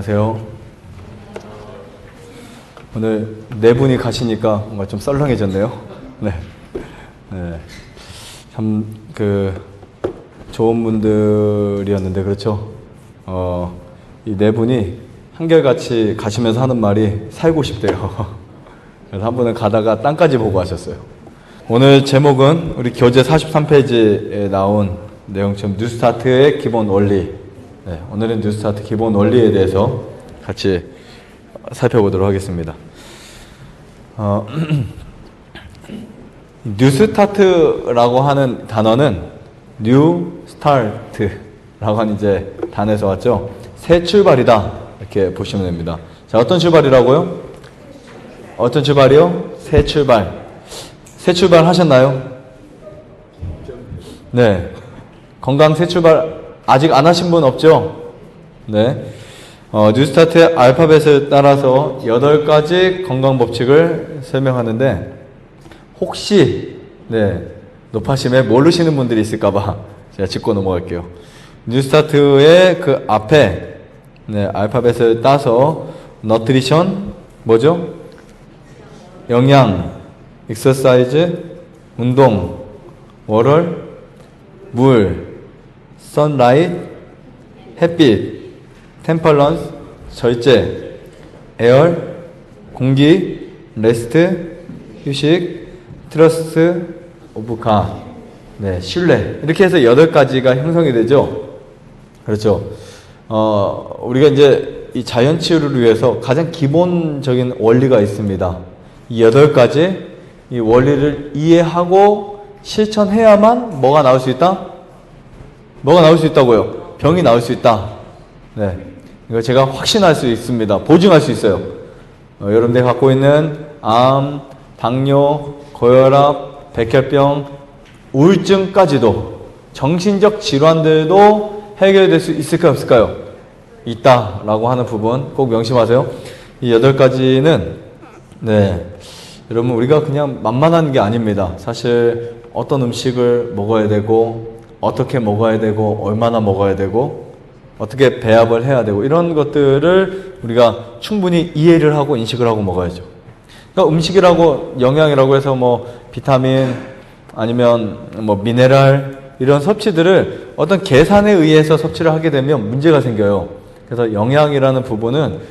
안녕하세요. 오늘 네 분이 가시니까 뭔가 좀 썰렁해졌네요. 네. 참, 좋은 분들이었는데, 그렇죠? 이 네 분이 한결같이 가시면서 하는 말이 살고 싶대요. 그래서 한 분은 가다가 땅까지 보고 하셨어요. 오늘 제목은 우리 교재 43페이지에 나온 내용처럼 뉴스타트의 기본 원리. 네, 오늘은 뉴스타트 기본 원리에 대해서 같이 살펴보도록 하겠습니다. 뉴스타트라고 하는 단어는 뉴 스타트라고 하는 이제 단어에서 왔죠. 새 출발이다 이렇게 보시면 됩니다. 자, 어떤 출발이라고요? 어떤 출발이요? 새 출발. 새 출발 하셨나요? 네. 건강 새 출발 아직 안 하신 분 없죠? 네. 뉴스타트의 알파벳을 따라서 8가지 건강 법칙을 설명하는데, 혹시, 높아심에 모르시는 분들이 있을까봐 제가 짚고 넘어갈게요. 뉴스타트의 그 앞에, 알파벳을 따서, 너트리션, 뭐죠? 영양, 익서사이즈, 운동, 월월, 물, 선라이트, 햇빛, 템퍼런스, 절제, 에얼, 공기, 레스트, 휴식, 트러스트, 오브카, 신뢰. 이렇게 해서 8가지가 형성이 되죠. 그렇죠. 우리가 이제 이 자연 치유를 위해서 가장 기본적인 원리가 있습니다. 이 8가지, 이 원리를 이해하고 실천해야만 뭐가 나올 수 있다? 뭐가 나올 수 있다고요? 병이 나올 수 있다. 네. 이거 제가 확신할 수 있습니다. 보증할 수 있어요. 여러분들이 갖고 있는 암, 당뇨, 고혈압, 백혈병, 우울증까지도 정신적 질환들도 해결될 수 있을까요? 없을까요? 있다라고 하는 부분 꼭 명심하세요. 이 8가지는 여러분 우리가 그냥 만만한 게 아닙니다. 사실 어떤 음식을 먹어야 되고 어떻게 먹어야 되고 얼마나 먹어야 되고 어떻게 배합을 해야 되고 이런 것들을 우리가 충분히 이해를 하고 인식을 하고 먹어야죠. 그러니까 음식이라고 영양이라고 해서 뭐 비타민 아니면 뭐 미네랄 이런 섭취들을 어떤 계산에 의해서 섭취를 하게 되면 문제가 생겨요. 그래서 영양이라는 부분은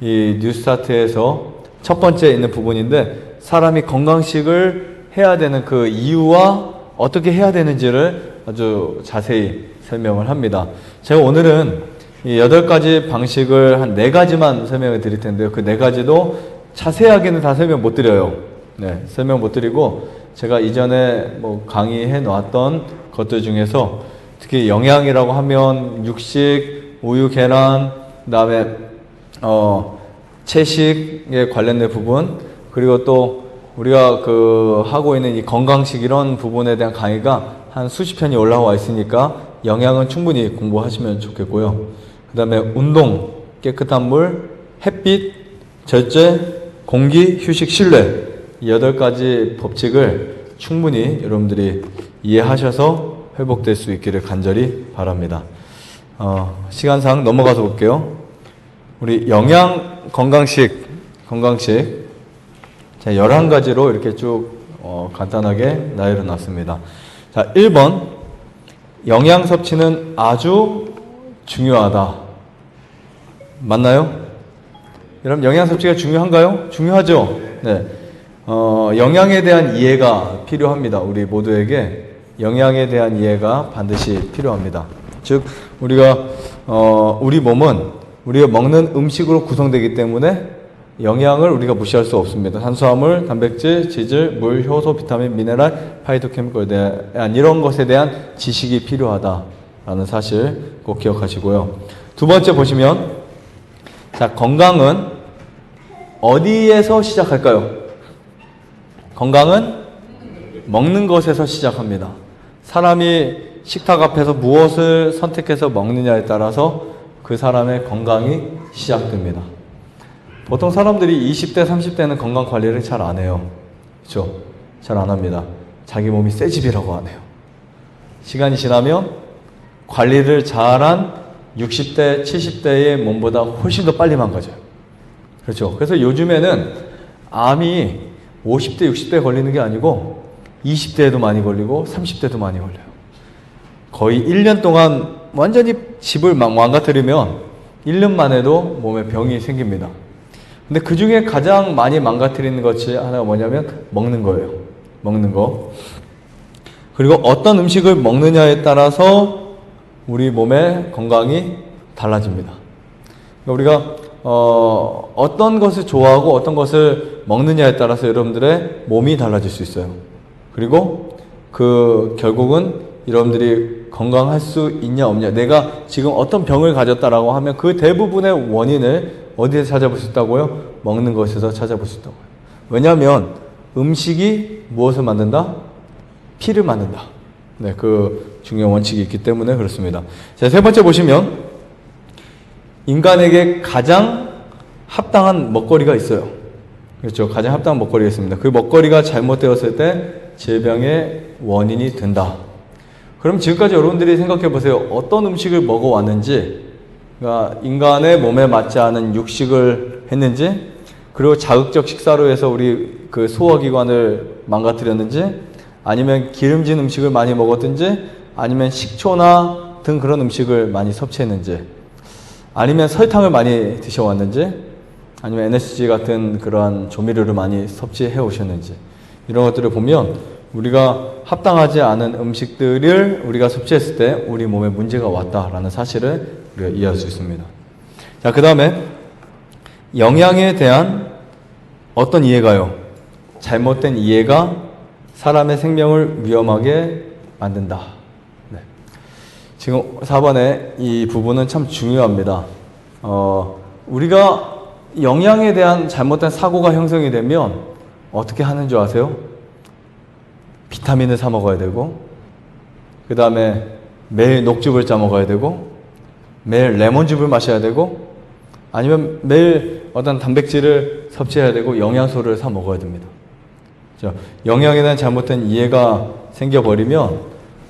이 뉴스타트에서 첫 번째 있는 부분인데, 사람이 건강식을 해야 되는 그 이유와 어떻게 해야 되는지를 아주 자세히 설명을 합니다. 제가 오늘은 이 8가지 방식을 한 4가지만 설명을 드릴 텐데요. 그 4가지도 자세하게는 다 설명 못 드려요. 설명 못 드리고, 제가 이전에 뭐 강의해 놓았던 것들 중에서 특히 영양이라고 하면 육식, 우유, 계란, 그 다음에 채식에 관련된 부분, 그리고 또 우리가 하고 있는 이 건강식 이런 부분에 대한 강의가 한 수십 편이 올라와 있으니까 영양은 충분히 공부하시면 좋겠고요. 그 다음에 운동, 깨끗한 물, 햇빛, 절제, 공기, 휴식, 신뢰, 이 8가지 법칙을 충분히 여러분들이 이해하셔서 회복될 수 있기를 간절히 바랍니다. 시간상 넘어가서 볼게요. 우리 영양 건강식 자, 11가지로 이렇게 쭉 간단하게 나열해 놨습니다. 자, 1번, 영양 섭취는 아주 중요하다. 맞나요? 여러분, 영양 섭취가 중요한가요? 중요하죠? 네. 영양에 대한 이해가 필요합니다. 우리 모두에게 영양에 대한 이해가 반드시 필요합니다. 즉, 우리 몸은 우리가 먹는 음식으로 구성되기 때문에 영양을 우리가 무시할 수 없습니다. 탄수화물, 단백질, 지질, 물, 효소, 비타민, 미네랄, 파이토케미컬에 대한 이런 것에 대한 지식이 필요하다라는 사실 꼭 기억하시고요. 두 번째 보시면, 자, 건강은 어디에서 시작할까요? 건강은 먹는 것에서 시작합니다. 사람이 식탁 앞에서 무엇을 선택해서 먹느냐에 따라서 그 사람의 건강이 시작됩니다. 보통 사람들이 20대, 30대는 건강 관리를 잘 안 해요. 그렇죠? 잘 안 합니다. 자기 몸이 새 집이라고 하네요. 시간이 지나면 관리를 잘한 60대, 70대의 몸보다 훨씬 더 빨리 망가져요. 그렇죠. 그래서 요즘에는 암이 50대, 60대에 걸리는 게 아니고 20대에도 많이 걸리고 30대도 많이 걸려요. 거의 1년 동안 완전히 집을 망가뜨리면 1년 만에도 몸에 병이 생깁니다. 근데 그 중에 가장 많이 망가뜨리는 것이 하나가 뭐냐면 먹는 거예요. 먹는 거. 그리고 어떤 음식을 먹느냐에 따라서 우리 몸의 건강이 달라집니다. 우리가 어떤 것을 좋아하고 어떤 것을 먹느냐에 따라서 여러분들의 몸이 달라질 수 있어요. 그리고 결국은 여러분들이 건강할 수 있냐 없냐, 내가 지금 어떤 병을 가졌다라고 하면 그 대부분의 원인을 어디서 찾아볼 수 있다고요? 먹는 것에서 찾아볼 수 있다고요. 왜냐하면 음식이 무엇을 만든다? 피를 만든다. 네, 그 중요한 원칙이 있기 때문에 그렇습니다. 자, 세 번째 보시면 인간에게 가장 합당한 먹거리가 있어요. 그렇죠. 가장 합당한 먹거리가 있습니다. 그 먹거리가 잘못되었을 때 질병의 원인이 된다. 그럼 지금까지 여러분들이 생각해 보세요. 어떤 음식을 먹어왔는지, 그러니까 인간의 몸에 맞지 않은 육식을 했는지, 그리고 자극적 식사로 해서 우리 그 소화기관을 망가뜨렸는지, 아니면 기름진 음식을 많이 먹었든지, 아니면 식초나 등 그런 음식을 많이 섭취했는지, 아니면 설탕을 많이 드셔왔는지, 아니면 NSG 같은 그러한 조미료를 많이 섭취해 오셨는지, 이런 것들을 보면 우리가 합당하지 않은 음식들을 우리가 섭취했을 때 우리 몸에 문제가 왔다라는 사실을 우리가 이해할 수 있습니다. 자, 그 다음에 영양에 대한 어떤 이해가요? 잘못된 이해가 사람의 생명을 위험하게 만든다. 네. 지금 4번의 이 부분은 참 중요합니다. 우리가 영양에 대한 잘못된 사고가 형성이 되면 어떻게 하는 줄 아세요? 비타민을 사 먹어야 되고, 그 다음에 매일 녹즙을 짜 먹어야 되고, 매일 레몬즙을 마셔야 되고, 아니면 매일 어떤 단백질을 섭취해야 되고 영양소를 사 먹어야 됩니다. 영양에 대한 잘못된 이해가 생겨버리면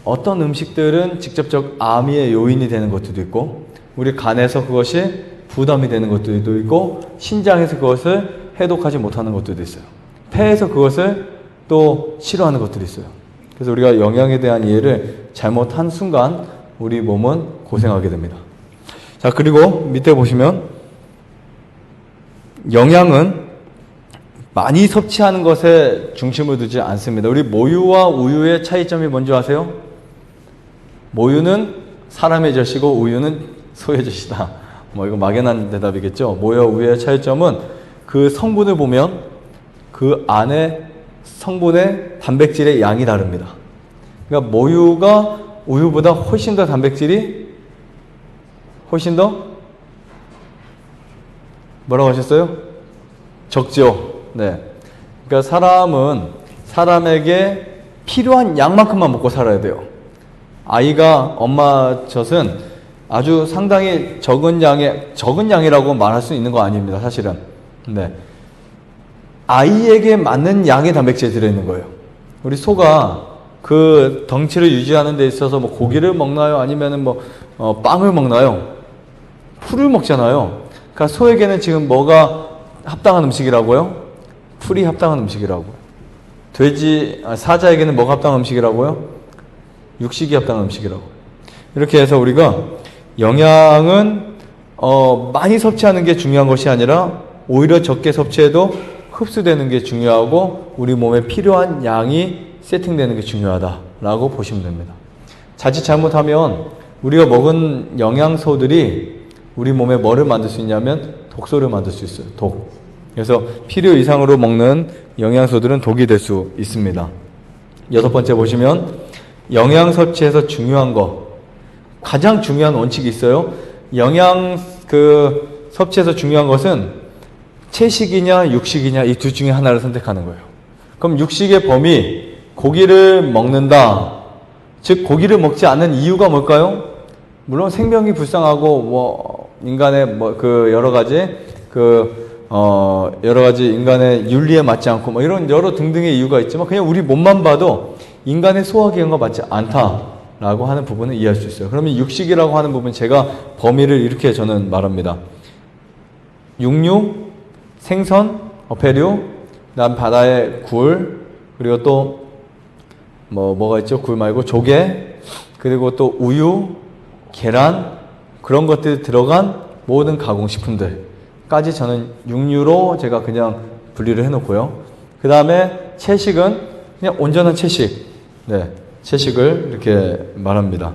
어떤 음식들은 직접적 암의 요인이 되는 것들도 있고, 우리 간에서 그것이 부담이 되는 것들도 있고, 신장에서 그것을 해독하지 못하는 것들도 있어요. 폐에서 그것을 또 싫어하는 것들이 있어요. 그래서 우리가 영양에 대한 이해를 잘못한 순간 우리 몸은 고생하게 됩니다. 자, 그리고 밑에 보시면 영양은 많이 섭취하는 것에 중심을 두지 않습니다. 우리 모유와 우유의 차이점이 뭔지 아세요? 모유는 사람의 젖이고 우유는 소의 젖이다. 이거 막연한 대답이겠죠. 모유와 우유의 차이점은 그 성분을 보면 그 안에 성분의 단백질의 양이 다릅니다. 그러니까 모유가 우유보다 훨씬 더 단백질이 훨씬 더 뭐라고 하셨어요? 적죠. 네. 그러니까 사람은 사람에게 필요한 양만큼만 먹고 살아야 돼요. 아이가 엄마 젖은 아주 상당히 적은 양이라고 말할 수 있는 거 아닙니다. 사실은. 네. 아이에게 맞는 양의 단백질이 들어있는 거예요. 우리 소가 그 덩치를 유지하는 데 있어서 뭐 고기를 먹나요? 아니면은 빵을 먹나요? 풀을 먹잖아요. 그러니까 소에게는 지금 뭐가 합당한 음식이라고요? 풀이 합당한 음식이라고요. 사자에게는 뭐가 합당한 음식이라고요? 육식이 합당한 음식이라고요. 이렇게 해서 우리가 영양은 많이 섭취하는 게 중요한 것이 아니라 오히려 적게 섭취해도 흡수되는 게 중요하고 우리 몸에 필요한 양이 세팅되는 게 중요하다라고 보시면 됩니다. 자칫 잘못하면 우리가 먹은 영양소들이 우리 몸에 뭐를 만들 수 있냐면 독소를 만들 수 있어요. 독. 그래서 필요 이상으로 먹는 영양소들은 독이 될 수 있습니다. 6번째 보시면 영양 섭취에서 중요한 거, 가장 중요한 원칙이 있어요. 영양 섭취에서 중요한 것은 채식이냐 육식이냐 이 둘 중에 하나를 선택하는 거예요. 그럼 육식의 범위, 고기를 먹는다. 즉 고기를 먹지 않는 이유가 뭘까요? 물론 생명이 불쌍하고 인간의 여러 가지 인간의 윤리에 맞지 않고 이런 여러 등등의 이유가 있지만 그냥 우리 몸만 봐도 인간의 소화기관과 맞지 않다. 라고 하는 부분은 이해할 수 있어요. 그러면 육식이라고 하는 부분 제가 범위를 이렇게 저는 말합니다. 육류, 생선, 어패류, 그다음 바다의 굴, 그리고 또 뭐가 있죠? 굴 말고 조개, 그리고 또 우유, 계란, 그런 것들이 들어간 모든 가공식품들까지 저는 육류로 제가 그냥 분리를 해놓고요. 그 다음에 채식은 그냥 온전한 채식, 네, 채식을 이렇게 말합니다.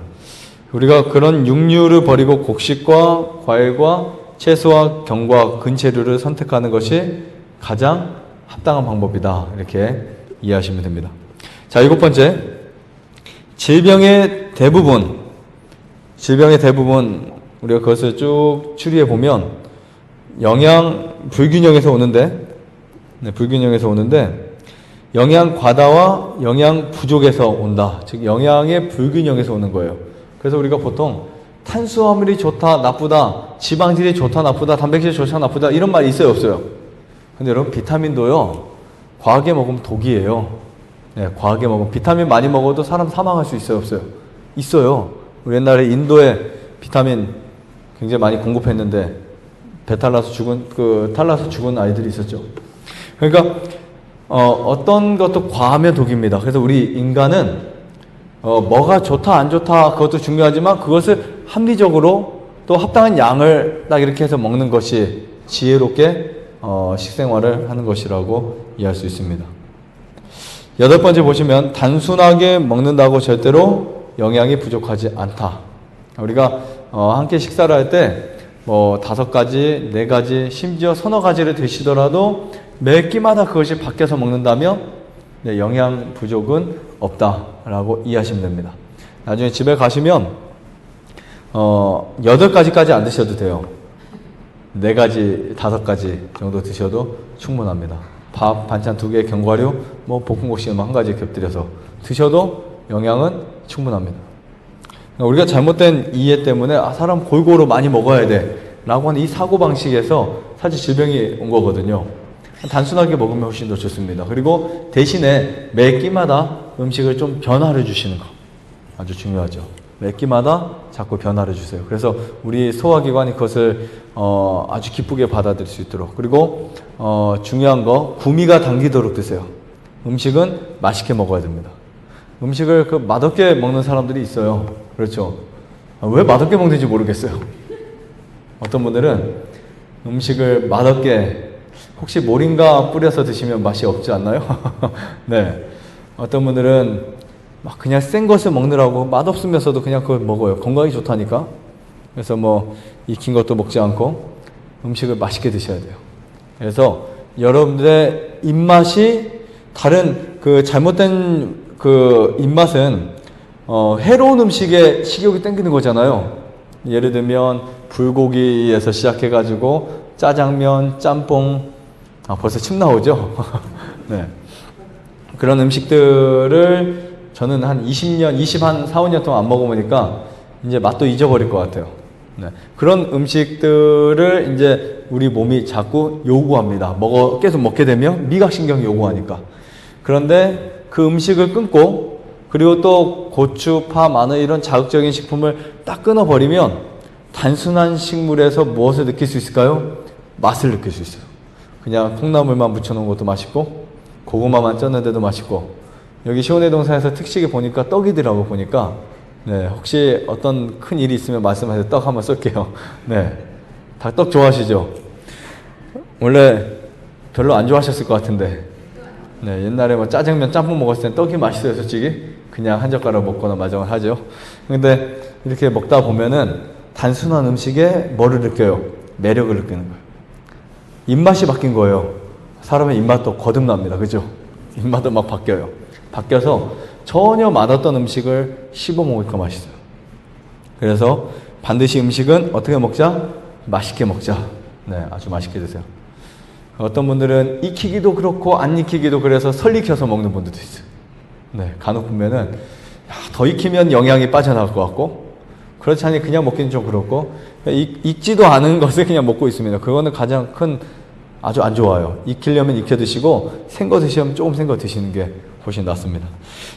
우리가 그런 육류를 버리고 곡식과 과일과 채소와 견과 근체류를 선택하는 것이 가장 합당한 방법이다. 이렇게 이해하시면 됩니다. 자, 7번째. 질병의 대부분 우리가 그것을 쭉 추리해 보면 영양 불균형에서 오는데, 네, 불균형에서 오는데 영양 과다와 영양 부족에서 온다. 즉 영양의 불균형에서 오는 거예요. 그래서 우리가 보통 탄수화물이 좋다 나쁘다, 지방질이 좋다 나쁘다, 단백질이 좋다 나쁘다 이런 말이 있어요 없어요? 근데 여러분 비타민도요 과하게 먹으면 독이에요. 네, 과하게 먹으면 비타민 많이 먹어도 사람 사망할 수 있어요 없어요? 있어요. 우리 옛날에 인도에 비타민 굉장히 많이 공급했는데 탈라서 죽은 아이들이 있었죠. 그러니까 어떤 것도 과하면 독입니다. 그래서 우리 인간은 뭐가 좋다 안 좋다 그것도 중요하지만 그것을 합리적으로 또 합당한 양을 딱 이렇게 해서 먹는 것이 지혜롭게 식생활을 하는 것이라고 이해할 수 있습니다. 8번째 보시면 단순하게 먹는다고 절대로 영양이 부족하지 않다. 우리가 함께 식사를 할 때 뭐 5가지, 4가지, 심지어 서너 가지를 드시더라도 매 끼마다 그것이 바뀌어서 먹는다면 네, 영양 부족은 없다라고 이해하시면 됩니다. 나중에 집에 가시면 8가지까지 안 드셔도 돼요. 4가지, 5가지 정도 드셔도 충분합니다. 밥, 반찬 2개, 견과류, 뭐 볶음국수 뭐 1가지 곁들여서 드셔도 영양은 충분합니다. 우리가 잘못된 이해 때문에 사람 골고루 많이 먹어야 돼 라고 하는 이 사고방식에서 사실 질병이 온 거거든요. 단순하게 먹으면 훨씬 더 좋습니다. 그리고 대신에 매 끼마다 음식을 좀 변화를 주시는 거 아주 중요하죠. 매 끼마다 자꾸 변화를 주세요. 그래서 우리 소화기관이 그것을 아주 기쁘게 받아들일 수 있도록. 그리고 중요한 거 구미가 당기도록 드세요. 음식은 맛있게 먹어야 됩니다. 음식을 맛없게 먹는 사람들이 있어요. 그렇죠. 왜 맛없게 먹는지 모르겠어요. 어떤 분들은 음식을 맛없게 혹시 모링가 뿌려서 드시면 맛이 없지 않나요? 네. 어떤 분들은 막 그냥 센 것을 먹느라고 맛없으면서도 그냥 그걸 먹어요. 건강이 좋다니까. 그래서 뭐 익힌 것도 먹지 않고 음식을 맛있게 드셔야 돼요. 그래서 여러분들의 입맛이 다른 잘못된 입맛은 해로운 음식에 식욕이 땡기는 거잖아요. 예를 들면 불고기에서 시작해가지고 짜장면, 짬뽕, 벌써 침 나오죠? 네. 그런 음식들을 저는 한 20년, 4, 5년 동안 안 먹어보니까 이제 맛도 잊어버릴 것 같아요. 네. 그런 음식들을 이제 우리 몸이 자꾸 요구합니다. 계속 먹게 되면 미각신경이 요구하니까. 그런데 그 음식을 끊고 그리고 또 고추, 파, 마늘 이런 자극적인 식품을 딱 끊어버리면 단순한 식물에서 무엇을 느낄 수 있을까요? 맛을 느낄 수 있어요. 그냥 콩나물만 묻혀놓은 것도 맛있고 고구마만 쪘는데도 맛있고 여기 시온의 동산에서 특식이 보니까 떡이더라고 보니까 네, 혹시 어떤 큰 일이 있으면 말씀하세요. 떡 한번 쏠게요. 네, 다 떡 좋아하시죠? 원래 별로 안 좋아하셨을 것 같은데 네, 옛날에 뭐 짜장면, 짬뽕 먹었을 땐 떡이 맛있어요, 솔직히. 그냥 한 젓가락 먹거나 마정을 하죠. 근데 이렇게 먹다 보면은 단순한 음식에 뭐를 느껴요? 매력을 느끼는 거예요. 입맛이 바뀐 거예요. 사람의 입맛도 거듭납니다. 그죠? 입맛도 막 바뀌어요. 바뀌어서 전혀 맛없던 음식을 씹어 먹으니까 맛있어요. 그래서 반드시 음식은 어떻게 먹자? 맛있게 먹자. 네, 아주 맛있게 드세요. 어떤 분들은 익히기도 그렇고 안 익히기도 그래서 설익혀서 먹는 분들도 있어요. 네, 간혹 보면은 더 익히면 영양이 빠져나갈 것 같고 그렇지 않으니 그냥 먹기는 좀 그렇고 익지도 않은 것을 그냥 먹고 있습니다. 그거는 가장 큰 아주 안 좋아요. 익히려면 익혀 드시고 생 거 드시면 조금 생 거 드시는 게 훨씬 낫습니다.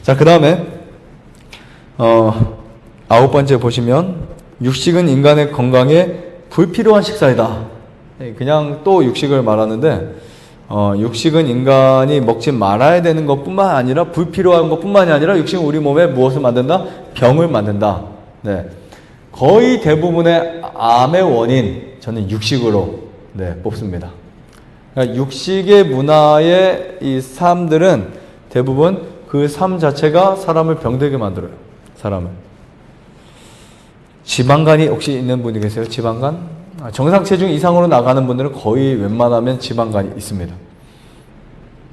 자, 그 다음에 9번째 보시면 육식은 인간의 건강에 불필요한 식사이다. 그냥 또 육식을 말하는데 육식은 인간이 먹지 말아야 되는 것뿐만 아니라 불필요한 것뿐만이 아니라 육식은 우리 몸에 무엇을 만든다? 병을 만든다. 네. 거의 대부분의 암의 원인 저는 육식으로 뽑습니다. 그러니까 육식의 문화의 이 삶들은 대부분 그 삶 자체가 사람을 병들게 만들어요. 사람을. 지방간이 혹시 있는 분이 계세요? 지방간? 정상 체중 이상으로 나가는 분들은 거의 웬만하면 지방간이 있습니다.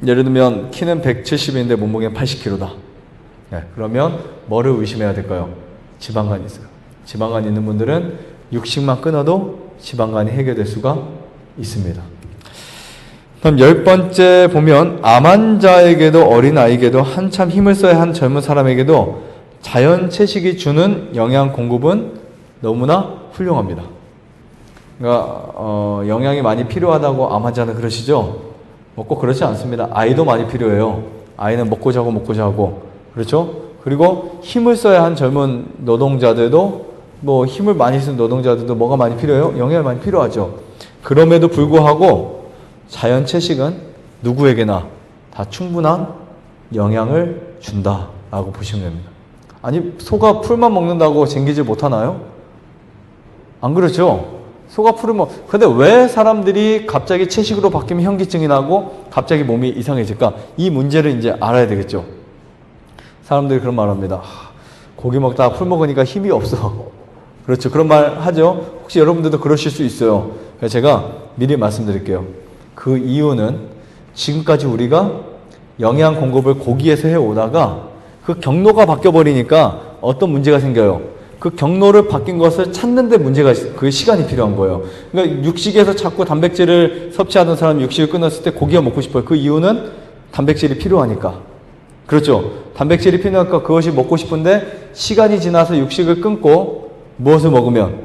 예를 들면 키는 170인데 몸무게는 80kg다. 네, 그러면 뭐를 의심해야 될까요? 지방간이 있어요. 지방간이 있는 분들은 육식만 끊어도 지방간이 해결될 수가 있습니다. 그럼 10번째 보면 암 환자에게도 어린아이에게도 한참 힘을 써야 한 젊은 사람에게도 자연 채식이 주는 영양 공급은 너무나 훌륭합니다. 그러니까 영양이 많이 필요하다고 암 환자는 그러시죠? 꼭 그렇지 않습니다. 아이도 많이 필요해요. 아이는 먹고 자고 그렇죠? 그리고 힘을 써야 한 젊은 노동자들도 뭐 힘을 많이 쓴 노동자들도 뭐가 많이 필요해요? 영양이 많이 필요하죠. 그럼에도 불구하고 자연 채식은 누구에게나 다 충분한 영양을 준다라고 보시면 됩니다. 아니 소가 풀만 먹는다고 쟁기질 못하나요? 안 그렇죠? 소가 풀을 근데 왜 사람들이 갑자기 채식으로 바뀌면 현기증이 나고 갑자기 몸이 이상해질까? 이 문제를 이제 알아야 되겠죠. 사람들이 그런 말 합니다. 고기 먹다가 풀 먹으니까 힘이 없어. 그렇죠. 그런 말 하죠. 혹시 여러분들도 그러실 수 있어요. 그래서 제가 미리 말씀드릴게요. 그 이유는 지금까지 우리가 영양 공급을 고기에서 해오다가 그 경로가 바뀌어버리니까 어떤 문제가 생겨요. 그 경로를 바뀐 것을 찾는데 문제가 그 시간이 필요한 거예요. 그러니까 육식에서 자꾸 단백질을 섭취하던 사람이 육식을 끊었을 때 고기가 먹고 싶어요. 그 이유는 단백질이 필요하니까. 그렇죠. 단백질이 필요하니까 그것이 먹고 싶은데 시간이 지나서 육식을 끊고 무엇을 먹으면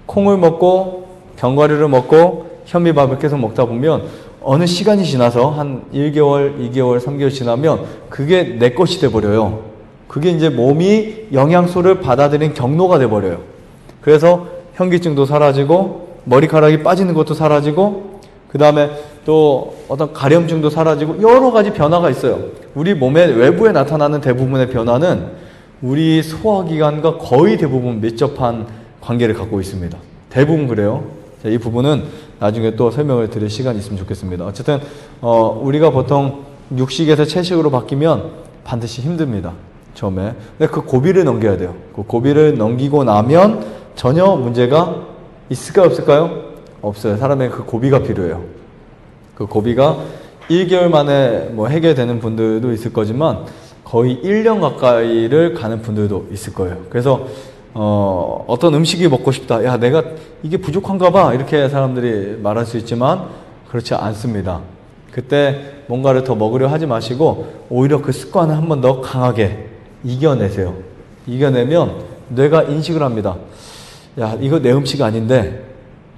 콩을 먹고 견과류를 먹고 현미밥을 계속 먹다 보면 어느 시간이 지나서 한 1개월, 2개월, 3개월 지나면 그게 내 것이 돼버려요. 그게 이제 몸이 영양소를 받아들인 경로가 돼버려요. 그래서 현기증도 사라지고 머리카락이 빠지는 것도 사라지고 그 다음에 또 어떤 가려움증도 사라지고 여러 가지 변화가 있어요. 우리 몸의 외부에 나타나는 대부분의 변화는 우리 소화기관과 거의 대부분 밀접한 관계를 갖고 있습니다. 대부분 그래요. 자, 이 부분은 나중에 또 설명을 드릴 시간이 있으면 좋겠습니다. 어쨌든 우리가 보통 육식에서 채식으로 바뀌면 반드시 힘듭니다. 처음에. 근데 그 고비를 넘겨야 돼요. 그 고비를 넘기고 나면 전혀 문제가 있을까요? 없을까요? 없어요. 사람에게 그 고비가 필요해요. 그 고비가 1개월 만에 뭐 해결되는 분들도 있을 거지만 거의 1년 가까이를 가는 분들도 있을 거예요. 그래서 어떤 음식이 먹고 싶다. 야, 내가 이게 부족한가 봐. 이렇게 사람들이 말할 수 있지만 그렇지 않습니다. 그때 뭔가를 더 먹으려 하지 마시고 오히려 그 습관을 한 번 더 강하게 이겨내세요. 이겨내면 뇌가 인식을 합니다. 야, 이거 내 음식 아닌데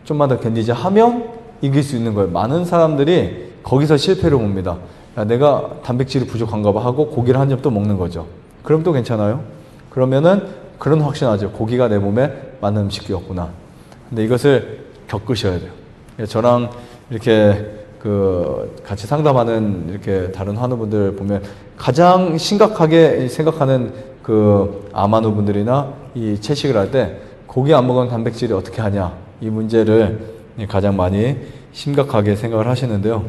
좀만 더 견디자 하면 이길 수 있는 거예요. 많은 사람들이 거기서 실패를 봅니다. 야, 내가 단백질이 부족한가 봐 하고 고기를 한 점 또 먹는 거죠. 그럼 또 괜찮아요? 그러면은 그런 확신하죠. 고기가 내 몸에 맞는 음식이었구나. 근데 이것을 겪으셔야 돼요. 저랑 이렇게 같이 상담하는 이렇게 다른 환우분들 보면 가장 심각하게 생각하는 암 환우분들이나 이 채식을 할 때 고기 안 먹으면 단백질이 어떻게 하냐. 이 문제를 가장 많이 심각하게 생각을 하시는데요.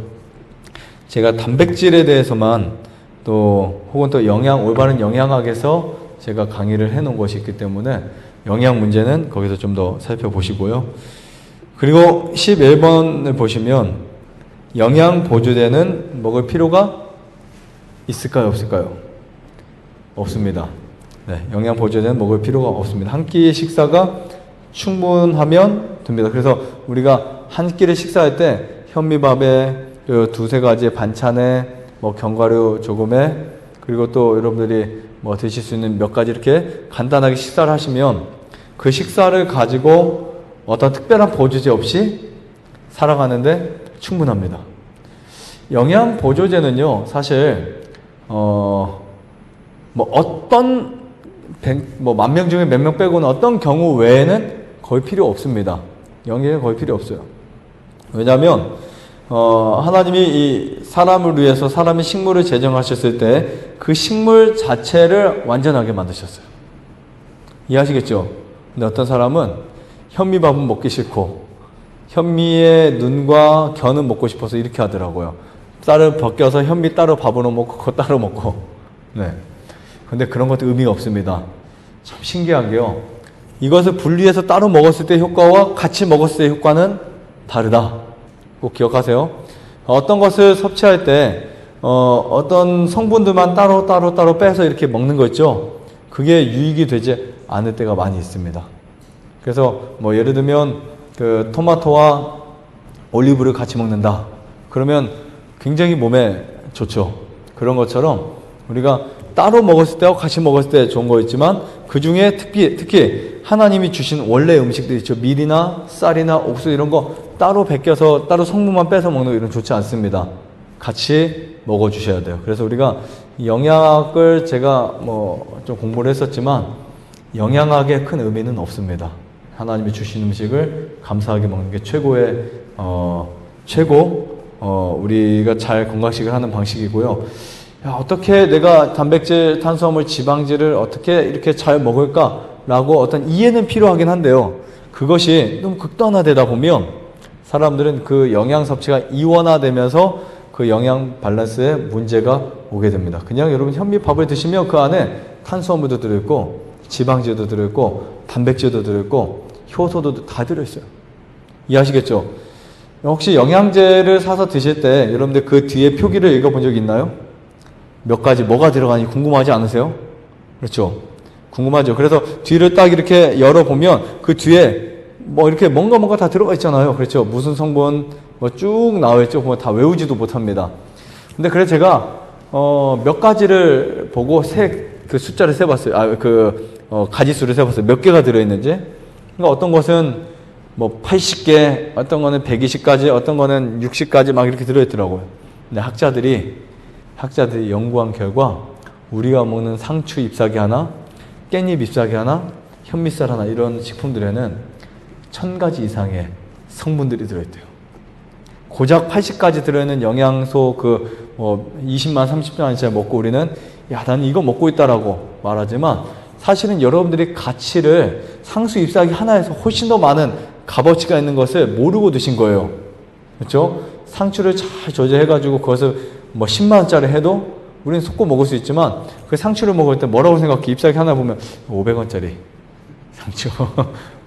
제가 단백질에 대해서만 혹은 또 올바른 영양학에서 제가 강의를 해 놓은 것이 있기 때문에 영양 문제는 거기서 좀 더 살펴보시고요. 그리고 11번을 보시면 영양 보조제는 먹을 필요가 있을까요? 없을까요? 없습니다. 네, 영양 보조제는 먹을 필요가 없습니다. 한 끼의 식사가 충분하면 됩니다. 그래서 우리가 한 끼를 식사할 때 현미밥에 두세 가지의 반찬에 견과류 조금에 그리고 또 여러분들이 드실 수 있는 몇 가지 이렇게 간단하게 식사를 하시면 그 식사를 가지고 어떤 특별한 보조제 없이 살아가는데 충분합니다. 영양 보조제는요, 사실, 어떤 뭐 10,000명 중에 몇 명 빼고는 어떤 경우 외에는 거의 필요 없습니다. 영양이 거의 필요 없어요. 왜냐하면 하나님이 이 사람을 위해서 사람이 식물을 제정하셨을 때 그 식물 자체를 완전하게 만드셨어요. 이해하시겠죠? 근데 어떤 사람은 현미밥은 먹기 싫고 현미의 눈과 겨는 먹고 싶어서 이렇게 하더라고요. 쌀을 벗겨서 현미 따로 밥으로 먹고 그거 따로 먹고. 네. 근데 그런 것도 의미가 없습니다. 참 신기한 게요. 이것을 분리해서 따로 먹었을 때 효과와 같이 먹었을 때 효과는 다르다. 꼭 기억하세요. 어떤 것을 섭취할 때 어떤 성분들만 따로 빼서 이렇게 먹는 거 있죠. 그게 유익이 되지 않을 때가 많이 있습니다. 그래서 뭐 예를 들면 그 토마토와 올리브를 같이 먹는다. 그러면 굉장히 몸에 좋죠. 그런 것처럼 우리가 따로 먹었을 때와 같이 먹었을 때 좋은 거 있지만 그 중에 특히 하나님이 주신 원래 음식들 있죠. 밀이나 쌀이나 옥수수 이런 거 따로 벗겨서 따로 성분만 빼서 먹는 거 이런 좋지 않습니다. 같이 먹어 주셔야 돼요. 그래서 우리가 영양학을 제가 뭐 좀 공부를 했었지만 영양학에 큰 의미는 없습니다. 하나님이 주신 음식을 감사하게 먹는 게 최고의 우리가 잘 건강식을 하는 방식이고요. 야, 어떻게 내가 단백질, 탄수화물, 지방질을 어떻게 이렇게 잘 먹을까라고 어떤 이해는 필요하긴 한데요. 그것이 너무 극단화되다 보면 사람들은 그 영양 섭취가 이원화되면서 그 영양 밸런스에 문제가 오게 됩니다. 그냥 여러분 현미밥을 드시면 그 안에 탄수화물도 들어있고 지방질도 들어있고 단백질도 들어있고 효소도 다 들어있어요. 이해하시겠죠? 혹시 영양제를 사서 드실 때 여러분들 그 뒤에 표기를 읽어본 적 있나요? 몇 가지 뭐가 들어가니 궁금하지 않으세요? 그렇죠? 궁금하죠? 그래서 뒤를 딱 이렇게 열어보면 그 뒤에 뭐 이렇게 뭔가 다 들어가 있잖아요. 그렇죠? 무슨 성분 뭐 쭉 나와 있죠. 그거 다 외우지도 못합니다. 근데 그래서 제가 몇 가지를 보고 그 숫자를 세봤어요. 가지수를 세봤어요. 몇 개가 들어있는지. 그러니까 어떤 것은 뭐 80개, 어떤 거는 120가지, 어떤 거는 60가지 막 이렇게 들어있더라고요. 근데 학자들이 연구한 결과 우리가 먹는 상추 잎사귀 하나, 깻잎 잎사귀 하나, 현미쌀 하나 이런 식품들에는 1000가지 이상의 성분들이 들어있대요. 고작 80가지 들어있는 영양소 20만, 30만원짜리 먹고 우리는 야, 나는 이거 먹고 있다라고 말하지만 사실은 여러분들이 가치를 상수 잎사귀 하나에서 훨씬 더 많은 값어치가 있는 것을 모르고 드신 거예요. 그렇죠? 상추를 잘 조제해가지고 그것을 뭐 10만원짜리 해도 우리는 속고 먹을 수 있지만 그 상추를 먹을 때 뭐라고 생각해? 잎사귀 하나 보면 500원짜리 상추,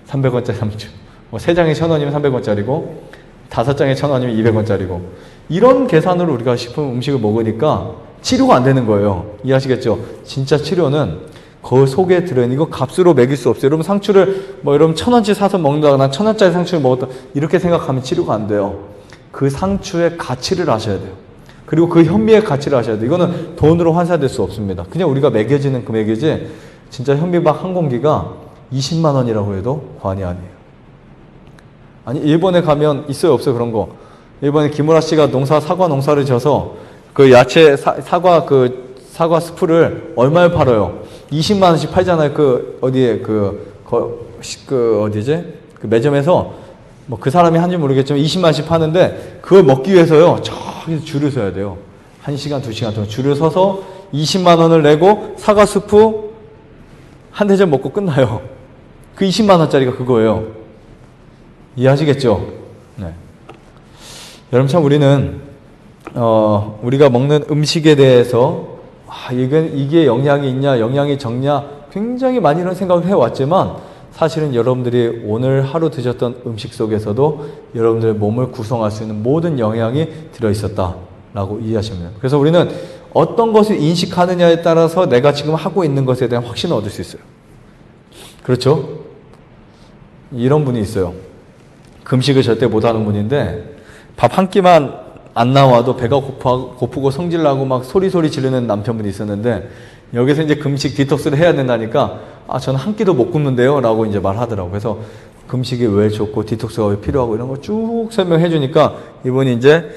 300원짜리 상추, 뭐 3장에 1,000원이면 300원짜리고 5장에 1,000원이면 200원짜리고 이런 계산으로 우리가 음식을 먹으니까 치료가 안 되는 거예요. 이해하시겠죠? 진짜 치료는 그 속에 들어있는 이거 값으로 매길 수 없어요. 여러분 상추를 여러분 1,000원치 사서 먹는다거나 1,000원짜리 상추를 먹었다 이렇게 생각하면 치료가 안 돼요. 그 상추의 가치를 아셔야 돼요. 그리고 그 현미의 가치를 아셔야 돼요. 이거는 돈으로 환산될 수 없습니다. 그냥 우리가 매겨지는 금액이지 진짜 현미밥 한 공기가 20만 원이라고 해도 과언이 아니에요. 아니 일본에 가면 있어요 없어요 그런 거. 일본에 기무라 씨가 사과 농사를 져서 그 야채 사과 스프를 얼마에 팔아요? 20만 원씩 팔잖아요. 어디지? 그 매점에서 뭐 그 사람이 한지 모르겠지만 20만 원씩 파는데 그걸 먹기 위해서요. 저기서 줄을 서야 돼요. 1시간, 2시간 동안 줄을 서서 20만 원을 내고 사과 스프 한 대접 먹고 끝나요. 그 20만 원짜리가 그거예요. 이해하시겠죠? 네. 여러분 참 우리는 우리가 먹는 음식에 대해서 이게 영양이 있냐, 영양이 적냐 굉장히 많이 이런 생각을 해왔지만 사실은 여러분들이 오늘 하루 드셨던 음식 속에서도 여러분들의 몸을 구성할 수 있는 모든 영양이 들어있었다라고 이해하시면 돼요. 그래서 우리는 어떤 것을 인식하느냐에 따라서 내가 지금 하고 있는 것에 대한 확신을 얻을 수 있어요. 그렇죠? 이런 분이 있어요. 금식을 절대 못하는 분인데 밥 한 끼만 안 나와도 배가 고프고 성질나고 막 소리 지르는 남편분이 있었는데 여기서 이제 금식 디톡스를 해야 된다니까 저는 한 끼도 못 굶는데요 라고 이제 말하더라고요. 그래서 금식이 왜 좋고 디톡스가 왜 필요하고 이런 거 쭉 설명해 주니까 이분이 이제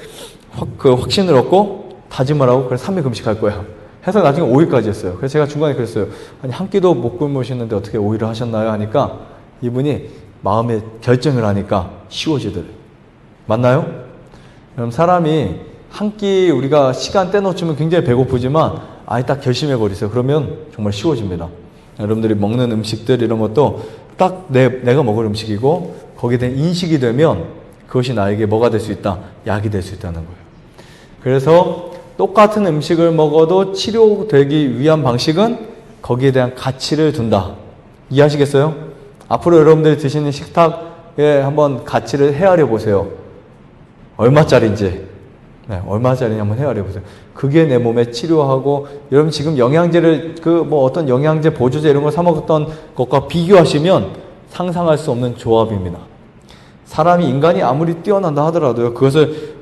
확신을 얻고 다짐을 하고 그래 3일 금식할 거야 해서 나중에 5일까지 했어요. 그래서 제가 중간에 그랬어요. 아니, 한 끼도 못 굶으시는데 어떻게 5일을 하셨나요? 하니까 이분이 마음에 결정을 하니까 쉬워지더래요. 맞나요? 그럼 사람이 한 끼 우리가 시간 떼놓치면 굉장히 배고프지만 아예 딱 결심해버리세요. 그러면 정말 쉬워집니다. 여러분들이 먹는 음식들 이런 것도 딱 내가 먹을 음식이고 거기에 대한 인식이 되면 그것이 나에게 뭐가 될 수 있다? 약이 될 수 있다는 거예요. 그래서 똑같은 음식을 먹어도 치료되기 위한 방식은 거기에 대한 가치를 둔다. 이해하시겠어요? 앞으로 여러분들이 드시는 식탁에 한번 가치를 헤아려 보세요. 얼마짜리인지. 네, 얼마짜리냐 한번 헤아려 보세요. 그게 내 몸에 치료하고, 여러분 지금 영양제를 어떤 영양제 보조제 이런 걸 사 먹었던 것과 비교하시면 상상할 수 없는 조합입니다. 사람이 인간이 아무리 뛰어난다 하더라도요, 그것을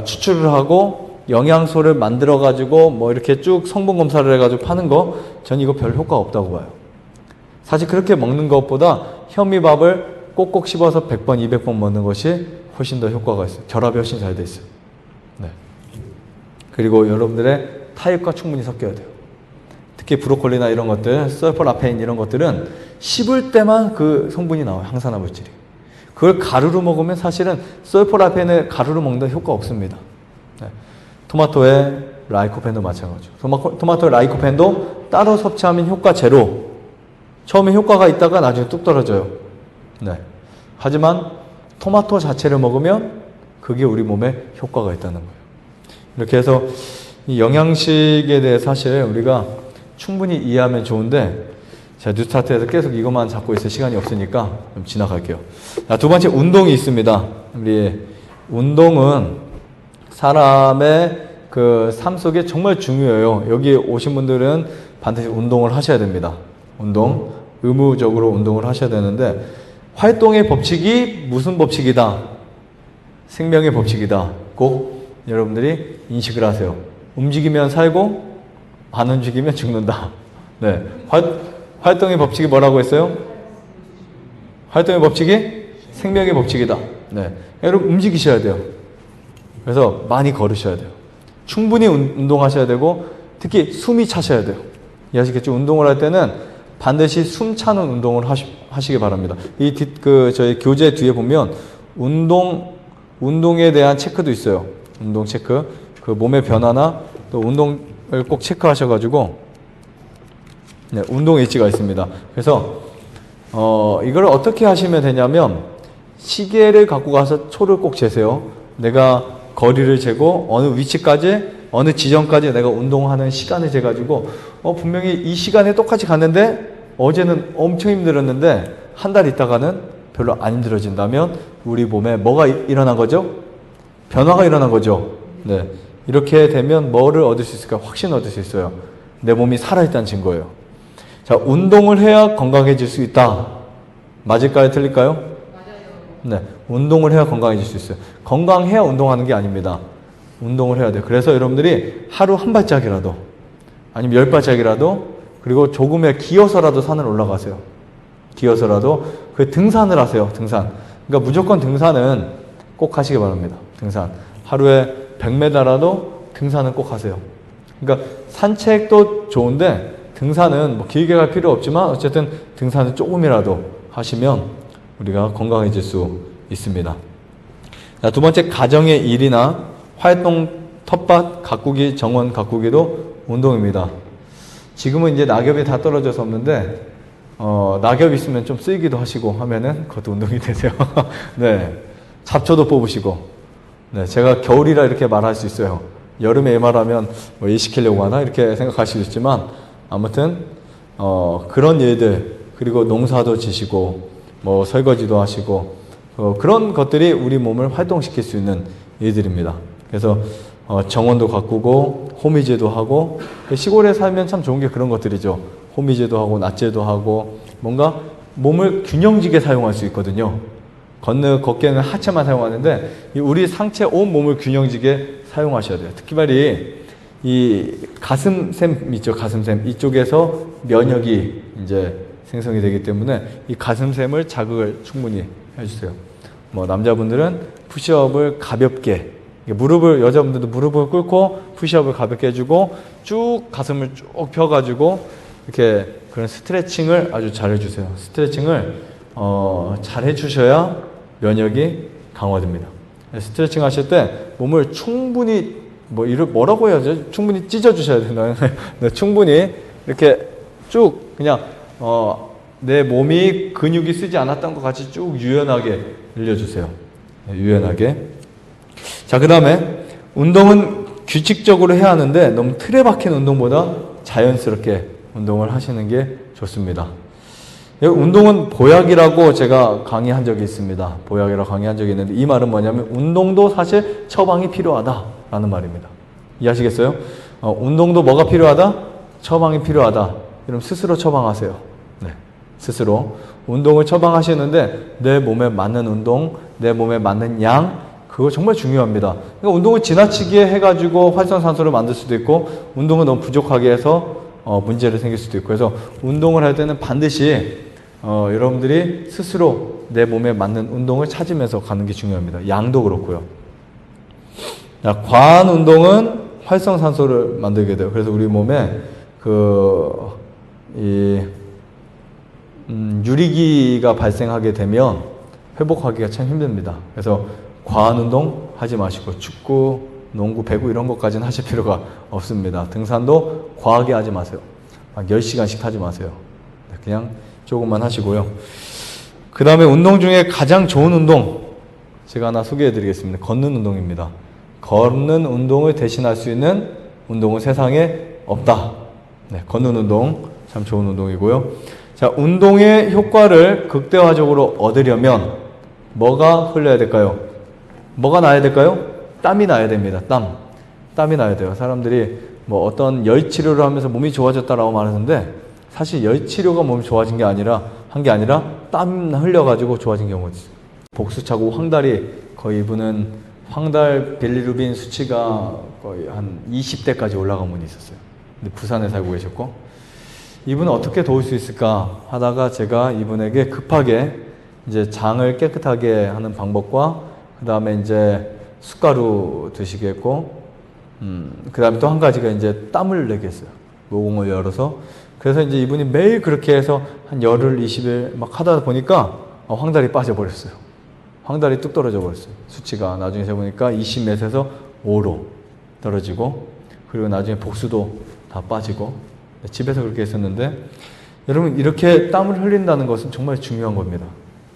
추출을 하고 영양소를 만들어 가지고 이렇게 쭉 성분 검사를 해 가지고 파는 거, 전 이거 별 효과가 없다고 봐요. 사실 그렇게 먹는 것보다 현미밥을 꼭꼭 씹어서 100번, 200번 먹는 것이 훨씬 더 효과가 있어요. 결합이 훨씬 잘 돼 있어요. 네. 그리고 여러분들의 타입과 충분히 섞여야 돼요. 특히 브로콜리나 이런 것들, 설포라페인 이런 것들은 씹을 때만 그 성분이 나와요. 항산화 물질이. 그걸 가루로 먹으면 사실은 설포라페인을 가루로 먹는 효과 없습니다. 네. 토마토의 라이코펜도 마찬가지고. 토마토의 라이코펜도 따로 섭취하면 효과 제로. 처음에 효과가 있다가 나중에 뚝 떨어져요. 네. 하지만 토마토 자체를 먹으면 그게 우리 몸에 효과가 있다는 거예요. 이렇게 해서 이 영양식에 대해 사실 우리가 충분히 이해하면 좋은데, 제가 뉴스타트에서 계속 이것만 잡고 있을 시간이 없으니까 좀 지나갈게요. 자, 두 번째, 운동이 있습니다. 우리 운동은 사람의 그 삶 속에 정말 중요해요. 여기 오신 분들은 반드시 운동을 하셔야 됩니다. 운동, 의무적으로 운동을 하셔야 되는데, 활동의 법칙이 무슨 법칙이다? 생명의 법칙이다. 꼭 여러분들이 인식을 하세요. 움직이면 살고 안 움직이면 죽는다. 네, 활동의 법칙이 뭐라고 했어요? 활동의 법칙이 생명의 법칙이다. 네, 여러분 움직이셔야 돼요. 그래서 많이 걸으셔야 돼요. 충분히 운동하셔야 되고, 특히 숨이 차셔야 돼요. 이해하시겠죠? 운동을 할 때는 반드시 숨 차는 운동을 하시기 바랍니다. 저희 교재 뒤에 보면 운동에 대한 체크도 있어요. 운동 체크. 그 몸의 변화나 또 운동을 꼭 체크하셔가지고, 네, 운동 일지가 있습니다. 그래서, 이걸 어떻게 하시면 되냐면, 시계를 갖고 가서 초를 꼭 재세요. 내가 거리를 재고, 어느 위치까지, 어느 지점까지 내가 운동하는 시간을 재가지고, 분명히 이 시간에 똑같이 갔는데, 어제는 엄청 힘들었는데, 한 달 있다가는 별로 안 힘들어진다면, 우리 몸에 뭐가 일어난 거죠? 변화가 일어난 거죠. 네. 이렇게 되면 뭐를 얻을 수 있을까? 확신을 얻을 수 있어요. 내 몸이 살아있다는 증거예요. 자, 운동을 해야 건강해질 수 있다. 맞을까요? 틀릴까요? 맞아요. 네. 운동을 해야 건강해질 수 있어요. 건강해야 운동하는 게 아닙니다. 운동을 해야 돼요. 그래서 여러분들이 하루 한 발짝이라도, 아니면 10발짝이라도, 그리고 조금의 기어서라도 산을 올라가세요. 기어서라도. 그 등산을 하세요. 등산. 그러니까 무조건 등산은 꼭 하시기 바랍니다. 등산. 하루에 100m라도 등산은 꼭 하세요. 그러니까 산책도 좋은데 등산은 뭐 길게 갈 필요 없지만 어쨌든 등산은 조금이라도 하시면 우리가 건강해질 수 있습니다. 자, 두 번째, 가정의 일이나 활동, 텃밭 가꾸기, 정원 가꾸기도 운동입니다. 지금은 이제 낙엽이 다 떨어져서 없는데, 낙엽 있으면 좀 쓰이기도 하시고 하면은 그것도 운동이 되세요. 네. 잡초도 뽑으시고. 네. 제가 겨울이라 이렇게 말할 수 있어요. 여름에 이 말하면 뭐 일 시키려고 하나? 이렇게 생각할 수 있지만, 아무튼, 그런 일들, 그리고 농사도 지시고, 뭐 설거지도 하시고, 그런 것들이 우리 몸을 활동시킬 수 있는 일들입니다. 그래서, 정원도 가꾸고, 호미제도 하고, 시골에 살면 참 좋은 게 그런 것들이죠. 호미제도 하고, 낫제도 하고, 뭔가 몸을 균형지게 사용할 수 있거든요. 걷기에는 하체만 사용하는데, 우리 상체 온 몸을 균형지게 사용하셔야 돼요. 특히 말이, 이 가슴샘 있죠, 가슴샘. 이쪽에서 면역이 이제 생성이 되기 때문에 이 가슴샘을 자극을 충분히 해주세요. 뭐, 남자분들은 푸시업을 가볍게 무릎을, 여자분들도 무릎을 꿇고 푸시업을 가볍게 해주고 쭉 가슴을 쭉 펴가지고 이렇게 그런 스트레칭을 아주 잘 해주세요. 스트레칭을 잘 해주셔야 면역이 강화됩니다. 스트레칭 하실 때 몸을 충분히 뭐라고 해야죠? 충분히 찢어주셔야 된다. 네, 충분히 이렇게 쭉 그냥 내 몸이 근육이 쓰지 않았던 것 같이 쭉 유연하게 늘려주세요. 네, 유연하게. 자, 그 다음에 운동은 규칙적으로 해야 하는데 너무 틀에 박힌 운동보다 자연스럽게 운동을 하시는 게 좋습니다. 운동은 보약이라고 제가 강의한 적이 있습니다. 보약이라고 강의한 적이 있는데 이 말은 뭐냐면 운동도 사실 처방이 필요하다라는 말입니다. 이해하시겠어요? 운동도 뭐가 필요하다? 처방이 필요하다. 그럼 스스로 처방하세요. 네, 스스로. 운동을 처방하시는데 내 몸에 맞는 운동, 내 몸에 맞는 양, 그거 정말 중요합니다. 그러니까 운동을 지나치게 해가지고 활성산소를 만들 수도 있고 운동을 너무 부족하게 해서 문제를 생길 수도 있고 해서 운동을 할 때는 반드시 여러분들이 스스로 내 몸에 맞는 운동을 찾으면서 가는 게 중요합니다. 양도 그렇고요. 자, 과한 운동은 활성산소를 만들게 돼요. 그래서 우리 몸에 유리기가 발생하게 되면 회복하기가 참 힘듭니다. 그래서 과한 운동 하지 마시고 축구, 농구, 배구 이런 것까지는 하실 필요가 없습니다. 등산도 과하게 하지 마세요. 막 10시간씩 타지 마세요. 그냥 조금만 하시고요. 그 다음에 운동 중에 가장 좋은 운동 제가 하나 소개해 드리겠습니다. 걷는 운동입니다. 걷는 운동을 대신할 수 있는 운동은 세상에 없다. 네, 걷는 운동 참 좋은 운동이고요. 자, 운동의 효과를 극대화적으로 얻으려면 뭐가 흘러야 될까요? 뭐가 나야 될까요? 땀이 나야 됩니다. 땀이 나야 돼요. 사람들이 뭐 어떤 열 치료를 하면서 몸이 좋아졌다라고 말하는데 사실 열 치료가 몸이 좋아진 게 아니라 땀 흘려가지고 좋아진 경우가 있어요. 복수차고 황달이 거의 이분은 황달 빌리루빈 수치가 거의 한 20대까지 올라간 분이 있었어요. 근데 부산에 살고 계셨고 이분은 어떻게 도울 수 있을까 하다가 제가 이분에게 급하게 이제 장을 깨끗하게 하는 방법과 그 다음에 이제 숟가루 드시게 했고, 그 다음에 또 한 가지가 이제 땀을 내게 했어요. 모공을 열어서. 그래서 이제 이분이 매일 그렇게 해서 한 열흘, 20일 막 하다 보니까 황달이 빠져버렸어요. 황달이 뚝 떨어져 버렸어요. 수치가 나중에 재보니까 20몇에서 5로 떨어지고, 그리고 나중에 복수도 다 빠지고, 집에서 그렇게 했었는데, 여러분 이렇게 땀을 흘린다는 것은 정말 중요한 겁니다.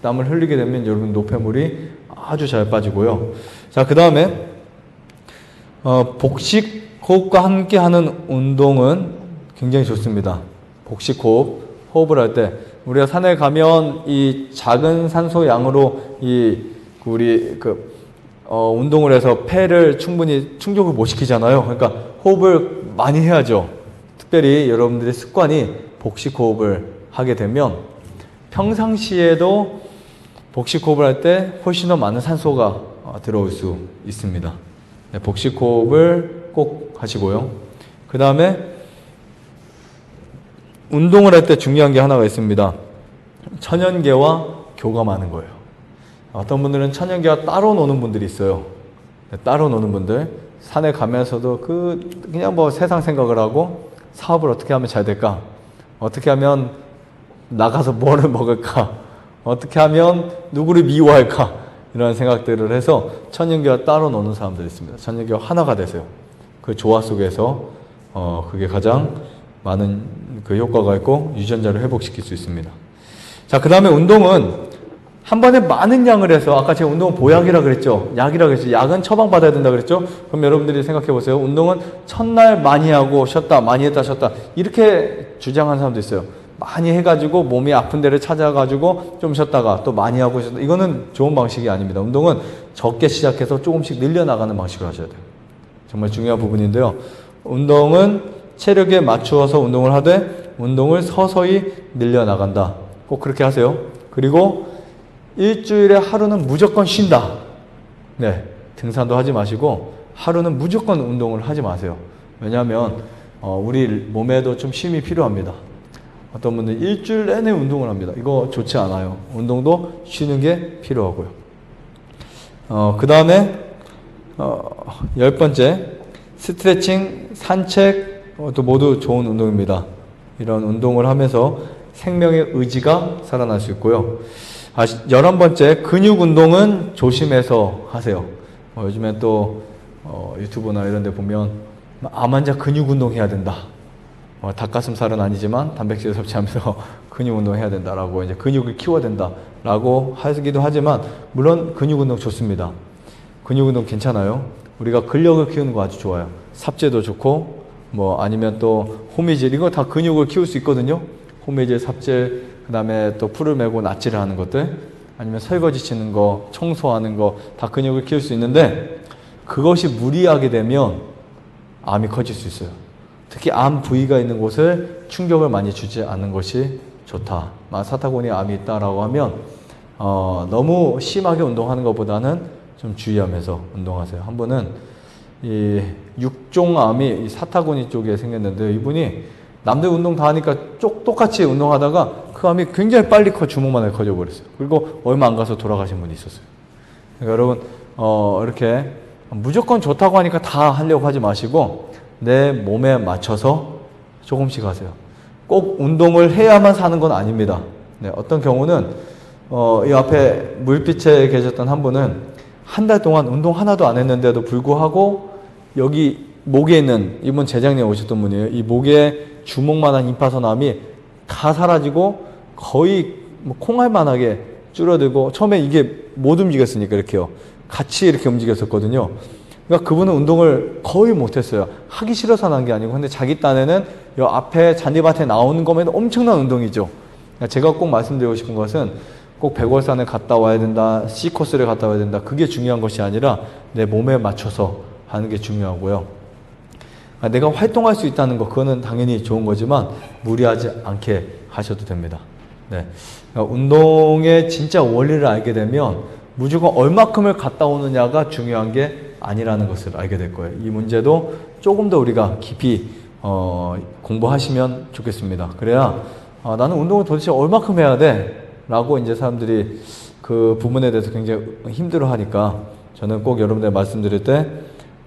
땀을 흘리게 되면 여러분 노폐물이 아주 잘 빠지고요. 자, 그 다음에 복식 호흡과 함께 하는 운동은 굉장히 좋습니다. 복식 호흡, 호흡을 할 때 우리가 산에 가면 이 작은 산소 양으로 운동을 해서 폐를 충분히 충족을 못 시키잖아요. 그러니까 호흡을 많이 해야죠. 특별히 여러분들의 습관이 복식 호흡을 하게 되면 평상시에도 복식 호흡을 할 때 훨씬 더 많은 산소가 들어올 수 있습니다. 네, 복식 호흡을 꼭 하시고요. 그 다음에 운동을 할 때 중요한 게 하나가 있습니다. 천연계와 교감하는 거예요. 어떤 분들은 천연계와 따로 노는 분들이 있어요. 네, 따로 노는 분들, 산에 가면서도 그냥 뭐 세상 생각을 하고 사업을 어떻게 하면 잘 될까? 어떻게 하면 나가서 뭐를 먹을까? 어떻게 하면 누구를 미워할까? 이런 생각들을 해서 천연계와 따로 노는 사람들이 있습니다. 천연계와 하나가 되세요. 그 조화 속에서 그게 가장 많은 그 효과가 있고 유전자를 회복시킬 수 있습니다. 자, 그 다음에 운동은 한 번에 많은 양을 해서 아까 제가 운동은 보약이라 그랬죠. 약이라 그랬죠. 약은 처방받아야 된다 그랬죠. 그럼 여러분들이 생각해 보세요. 운동은 첫날 많이 하고 쉬었다, 많이 했다 쉬었다 이렇게 주장하는 사람도 있어요. 많이 해가지고 몸이 아픈 데를 찾아가지고 좀 쉬었다가 또 많이 하고 쉬었다. 이거는 좋은 방식이 아닙니다. 운동은 적게 시작해서 조금씩 늘려나가는 방식으로 하셔야 돼요. 정말 중요한 부분인데요. 운동은 체력에 맞추어서 운동을 하되 운동을 서서히 늘려나간다. 꼭 그렇게 하세요. 그리고 일주일에 하루는 무조건 쉰다. 네, 등산도 하지 마시고 하루는 무조건 운동을 하지 마세요. 왜냐하면 우리 몸에도 좀 쉼이 필요합니다. 어떤 분들은 일주일 내내 운동을 합니다. 이거 좋지 않아요. 운동도 쉬는 게 필요하고요. 그 다음에 10번째, 스트레칭, 산책, 또 모두 좋은 운동입니다. 이런 운동을 하면서 생명의 의지가 살아날 수 있고요. 11번째, 근육 운동은 조심해서 하세요. 요즘엔 또 유튜브나 이런 데 보면 암 환자 근육 운동 해야 된다. 닭가슴살은 아니지만 단백질 섭취하면서 근육 운동 해야 된다라고, 이제 근육을 키워야 된다라고 하기도 하지만, 물론 근육 운동 좋습니다. 근육 운동 괜찮아요. 우리가 근력을 키우는 거 아주 좋아요. 삽재도 좋고, 아니면 또 호미질, 이거 다 근육을 키울 수 있거든요. 호미질, 삽질, 그 다음에 또 풀을 메고 낫지를 하는 것들, 아니면 설거지 치는 거, 청소하는 거, 다 근육을 키울 수 있는데, 그것이 무리하게 되면 암이 커질 수 있어요. 특히 암 부위가 있는 곳을 충격을 많이 주지 않는 것이 좋다. 사타구니에 암이 있다라고 하면 너무 심하게 운동하는 것보다는 좀 주의하면서 운동하세요. 한 분은 이 육종암이 이 사타구니 쪽에 생겼는데, 이분이 남들 운동 다 하니까 똑같이 운동하다가 그 암이 굉장히 빨리 주먹만하게 커져 버렸어요. 그리고 얼마 안 가서 돌아가신 분이 있었어요. 그러니까 여러분 이렇게 무조건 좋다고 하니까 다 하려고 하지 마시고 내 몸에 맞춰서 조금씩 하세요. 꼭 운동을 해야만 사는 건 아닙니다. 네, 어떤 경우는 이 앞에 물빛에 계셨던 한 분은 한 달 동안 운동 하나도 안 했는데도 불구하고 여기 목에 있는, 이분 재작년에 오셨던 분이에요. 이 목에 주먹만한 임파선암이 다 사라지고 거의 콩알만하게 줄어들고, 처음에 이게 못 움직였으니까 이렇게요. 같이 이렇게 움직였었거든요. 그러니까 그분은 운동을 거의 못했어요. 하기 싫어서 난 게 아니고, 근데 자기 딴에는 이 앞에 잔디밭에 나오는 거면 엄청난 운동이죠. 그러니까 제가 꼭 말씀드리고 싶은 것은 꼭 백월산을 갔다 와야 된다, C코스를 갔다 와야 된다, 그게 중요한 것이 아니라 내 몸에 맞춰서 하는 게 중요하고요. 내가 활동할 수 있다는 거, 그거는 당연히 좋은 거지만 무리하지 않게 하셔도 됩니다. 네. 그러니까 운동의 진짜 원리를 알게 되면 무조건 얼마큼을 갔다 오느냐가 중요한 게 아니라는 것을 알게 될 거예요. 이 문제도 조금 더 우리가 깊이 공부하시면 좋겠습니다. 그래야 나는 운동을 도대체 얼마큼 해야 돼? 라고 이제 사람들이 그 부분에 대해서 굉장히 힘들어 하니까, 저는 꼭 여러분들 말씀드릴 때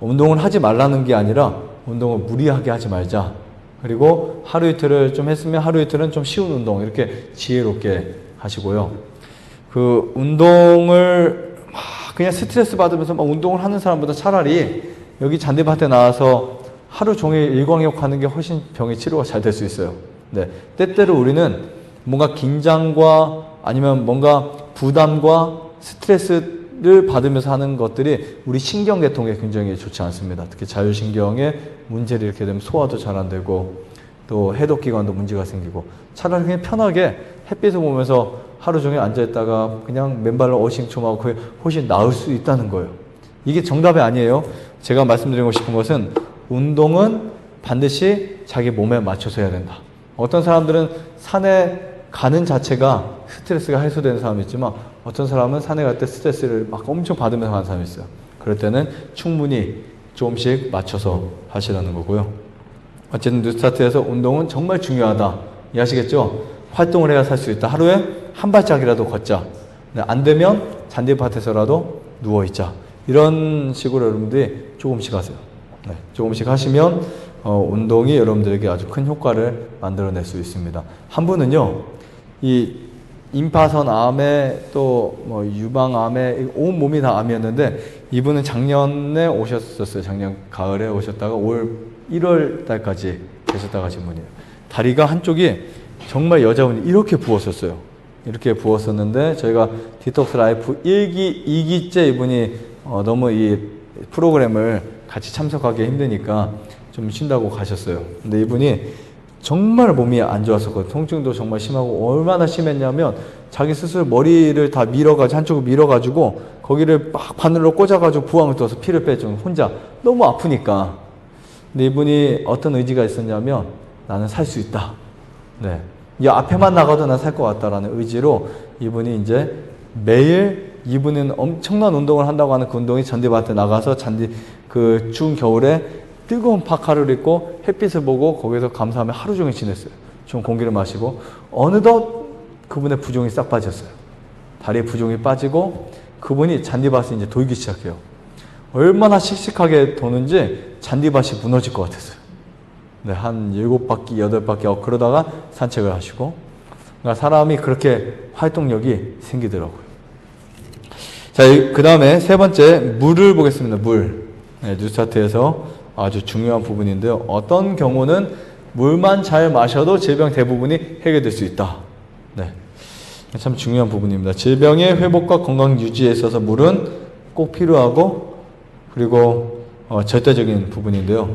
운동을 하지 말라는 게 아니라 운동을 무리하게 하지 말자. 그리고 하루 이틀을 좀 했으면 하루 이틀은 좀 쉬운 운동, 이렇게 지혜롭게 하시고요. 그 운동을 그냥 스트레스 받으면서 막 운동을 하는 사람보다 차라리 여기 잔디밭에 나와서 하루 종일 일광욕 하는 게 훨씬 병의 치료가 잘 될 수 있어요. 네. 때때로 우리는 뭔가 긴장과 아니면 뭔가 부담과 스트레스를 받으면서 하는 것들이 우리 신경계통에 굉장히 좋지 않습니다. 특히 자율신경에 문제를 일으키게 되면 소화도 잘 안 되고 또 해독기관도 문제가 생기고, 차라리 그냥 편하게 햇빛을 보면서 하루 종일 앉아있다가 그냥 맨발로 어싱초하고 그게 훨씬 나을 수 있다는 거예요. 이게 정답이 아니에요. 제가 말씀드리고 싶은 것은 운동은 반드시 자기 몸에 맞춰서 해야 된다. 어떤 사람들은 산에 가는 자체가 스트레스가 해소되는 사람이 있지만, 어떤 사람은 산에 갈 때 스트레스를 막 엄청 받으면서 가는 사람이 있어요. 그럴 때는 충분히 조금씩 맞춰서 하시라는 거고요. 어쨌든 뉴스타트에서 운동은 정말 중요하다. 이해하시겠죠? 활동을 해야 살 수 있다. 하루에 한 발짝이라도 걷자. 안 되면 잔디밭에서라도 누워있자. 이런 식으로 여러분들이 조금씩 하세요. 네, 조금씩 하시면 운동이 여러분들에게 아주 큰 효과를 만들어낼 수 있습니다. 한 분은요, 이 임파선 암에 또 유방암에 온 몸이 다 암이었는데, 이분은 작년에 오셨었어요. 작년 가을에 오셨다가 올 1월 달까지 계셨다가 가신 분이에요. 다리가 한쪽이 정말 여자분이 이렇게 부었었어요. 이렇게 부었었는데, 저희가 디톡스 라이프 1기, 2기째 이분이 너무 이 프로그램을 같이 참석하기 힘드니까 좀 쉰다고 가셨어요. 근데 이분이 정말 몸이 안 좋았었거든요. 통증도 정말 심하고, 얼마나 심했냐면 자기 스스로 머리를 다 밀어가지고, 한쪽을 밀어가지고 거기를 막 바늘로 꽂아가지고 부항을 떠서 피를 빼죠. 혼자 너무 아프니까. 근데 이분이 어떤 의지가 있었냐면, 나는 살 수 있다. 네, 이 앞에만 나가도 난 살 것 같다라는 의지로 이분이 이제 매일, 이분은 엄청난 운동을 한다고 하는 그 운동이 잔디밭에 나가서 그 추운 겨울에 뜨거운 파카를 입고 햇빛을 보고 거기서 감사하며 하루 종일 지냈어요. 좋은 공기를 마시고, 어느덧 그분의 부종이 싹 빠졌어요. 다리에 부종이 빠지고 그분이 잔디밭에 이제 돌기 시작해요. 얼마나 씩씩하게 도는지 잔디밭이 무너질 것 같았어요. 네, 한 7바퀴, 8바퀴 그러다가 산책을 하시고, 그러니까 사람이 그렇게 활동력이 생기더라고요. 자, 그 다음에 세 번째, 물을 보겠습니다. 물. 네, 뉴스타트에서 아주 중요한 부분인데요. 어떤 경우는 물만 잘 마셔도 질병 대부분이 해결될 수 있다. 네, 참 중요한 부분입니다. 질병의 회복과 건강 유지에 있어서 물은 꼭 필요하고, 그리고 절대적인 부분인데요.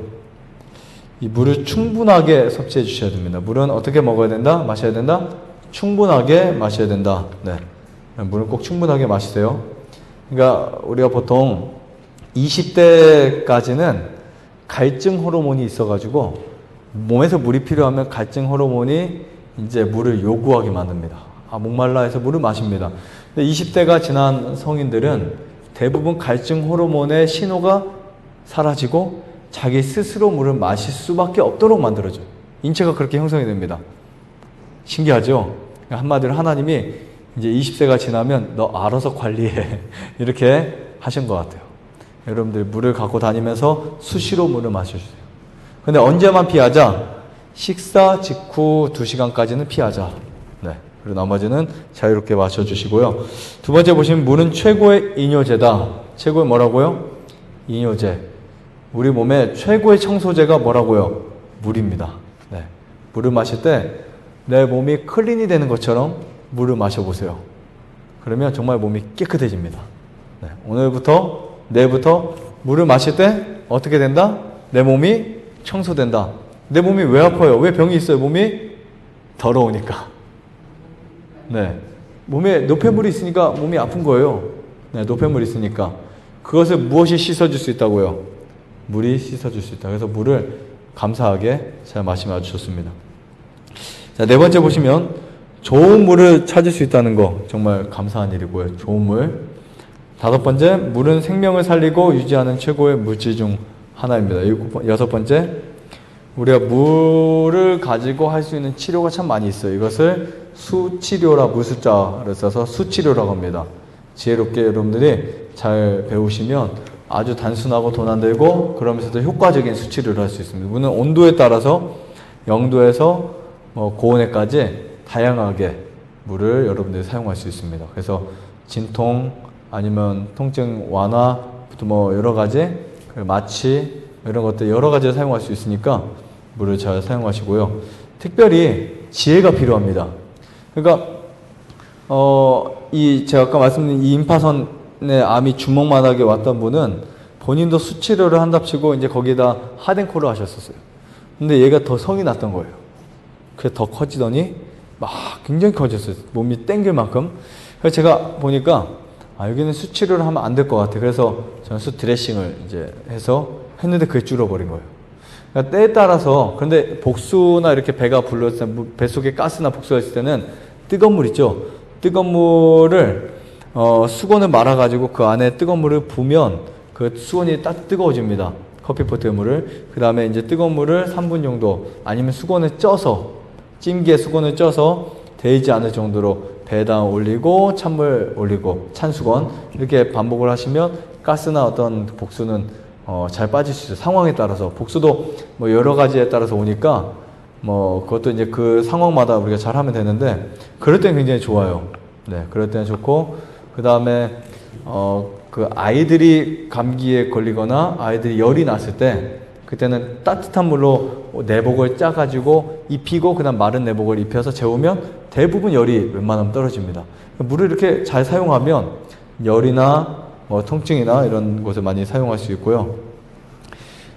이 물을 충분하게 섭취해 주셔야 됩니다. 물은 어떻게 먹어야 된다? 마셔야 된다? 충분하게 마셔야 된다. 네, 물은 꼭 충분하게 마시세요. 그러니까 우리가 보통 20대까지는 갈증 호르몬이 있어가지고 몸에서 물이 필요하면 갈증 호르몬이 이제 물을 요구하게 만듭니다. 목말라 해서 물을 마십니다. 근데 20대가 지난 성인들은 대부분 갈증 호르몬의 신호가 사라지고 자기 스스로 물을 마실 수밖에 없도록 만들어져요. 인체가 그렇게 형성이 됩니다. 신기하죠? 한마디로 하나님이 이제 20세가 지나면 너 알아서 관리해. 이렇게 하신 것 같아요. 여러분들 물을 갖고 다니면서 수시로 물을 마셔주세요. 근데 언제만 피하자? 식사 직후 2시간까지는 피하자. 네. 그리고 나머지는 자유롭게 마셔주시고요. 두 번째 보시면 물은 최고의 이뇨제다. 최고의 뭐라고요? 이뇨제. 우리 몸의 최고의 청소제가 뭐라고요? 물입니다. 네. 물을 마실 때 내 몸이 클린이 되는 것처럼 물을 마셔보세요. 그러면 정말 몸이 깨끗해집니다. 네. 오늘부터, 내일부터 물을 마실 때 어떻게 된다? 내 몸이 청소된다. 내 몸이 왜 아파요? 왜 병이 있어요? 몸이 더러우니까. 네. 몸에 노폐물이 있으니까 몸이 아픈 거예요. 네. 노폐물이 있으니까. 그것을 무엇이 씻어줄 수 있다고요? 물이 씻어줄 수 있다. 그래서 물을 감사하게 잘 마시면 아주 좋습니다. 자, 네 번째 보시면 좋은 물을 찾을 수 있다는 거 정말 감사한 일이고요. 좋은 물. 다섯 번째, 물은 생명을 살리고 유지하는 최고의 물질 중 하나입니다. 여섯 번째, 우리가 물을 가지고 할 수 있는 치료가 참 많이 있어요. 이것을 수치료라 물숫자를 써서 수치료라고 합니다. 지혜롭게 여러분들이 잘 배우시면 아주 단순하고 돈 안 들고 그러면서도 효과적인 수치료를 할 수 있습니다. 물은 온도에 따라서 0도에서 고온에까지 다양하게 물을 여러분들이 사용할 수 있습니다. 그래서 진통 아니면 통증 완화, 여러 가지 마취 이런 것들 여러 가지를 사용할 수 있으니까 물을 잘 사용하시고요. 특별히 지혜가 필요합니다. 그러니까 제가 아까 말씀드린 이 임파선의 암이 주먹만하게 왔던 분은 본인도 수치료를 한답시고 이제 거기다 하덴코를 하셨었어요. 근데 얘가 더 성이 났던 거예요. 그래서 더 커지더니 막 굉장히 커졌어요. 몸이 땡길 만큼. 그래서 제가 보니까 여기는 수치료를 하면 안 될 것 같아. 그래서 저는 수 드레싱을 이제 해서 했는데 그게 줄어버린 거예요. 그러니까 때에 따라서, 그런데 복수나 이렇게 배가 불렀을 때, 뱃속에 가스나 복수가 있을 때는 뜨거운 물 있죠. 뜨거운 물을 수건을 말아가지고 그 안에 뜨거운 물을 부으면 그 수건이 딱 뜨거워집니다. 커피포트의 물을. 그 다음에 이제 뜨거운 물을 3분 정도 아니면 수건을 쪄서 찜기에 수건을 쪄서 데이지 않을 정도로 배에다 올리고 찬물 올리고 찬 수건 이렇게 반복을 하시면 가스나 어떤 복수는 잘 빠질 수 있어요. 상황에 따라서. 복수도 여러 가지에 따라서 오니까 그것도 이제 그 상황마다 우리가 잘 하면 되는데 그럴 때는 굉장히 좋아요. 네, 그럴 때는 좋고, 그 다음에 그 아이들이 감기에 걸리거나 아이들이 열이 났을 때 그때는 따뜻한 물로 내복을 짜가지고 입히고 그 다음 마른 내복을 입혀서 재우면 대부분 열이 웬만하면 떨어집니다. 물을 이렇게 잘 사용하면 열이나 통증이나 이런 곳에 많이 사용할 수 있고요.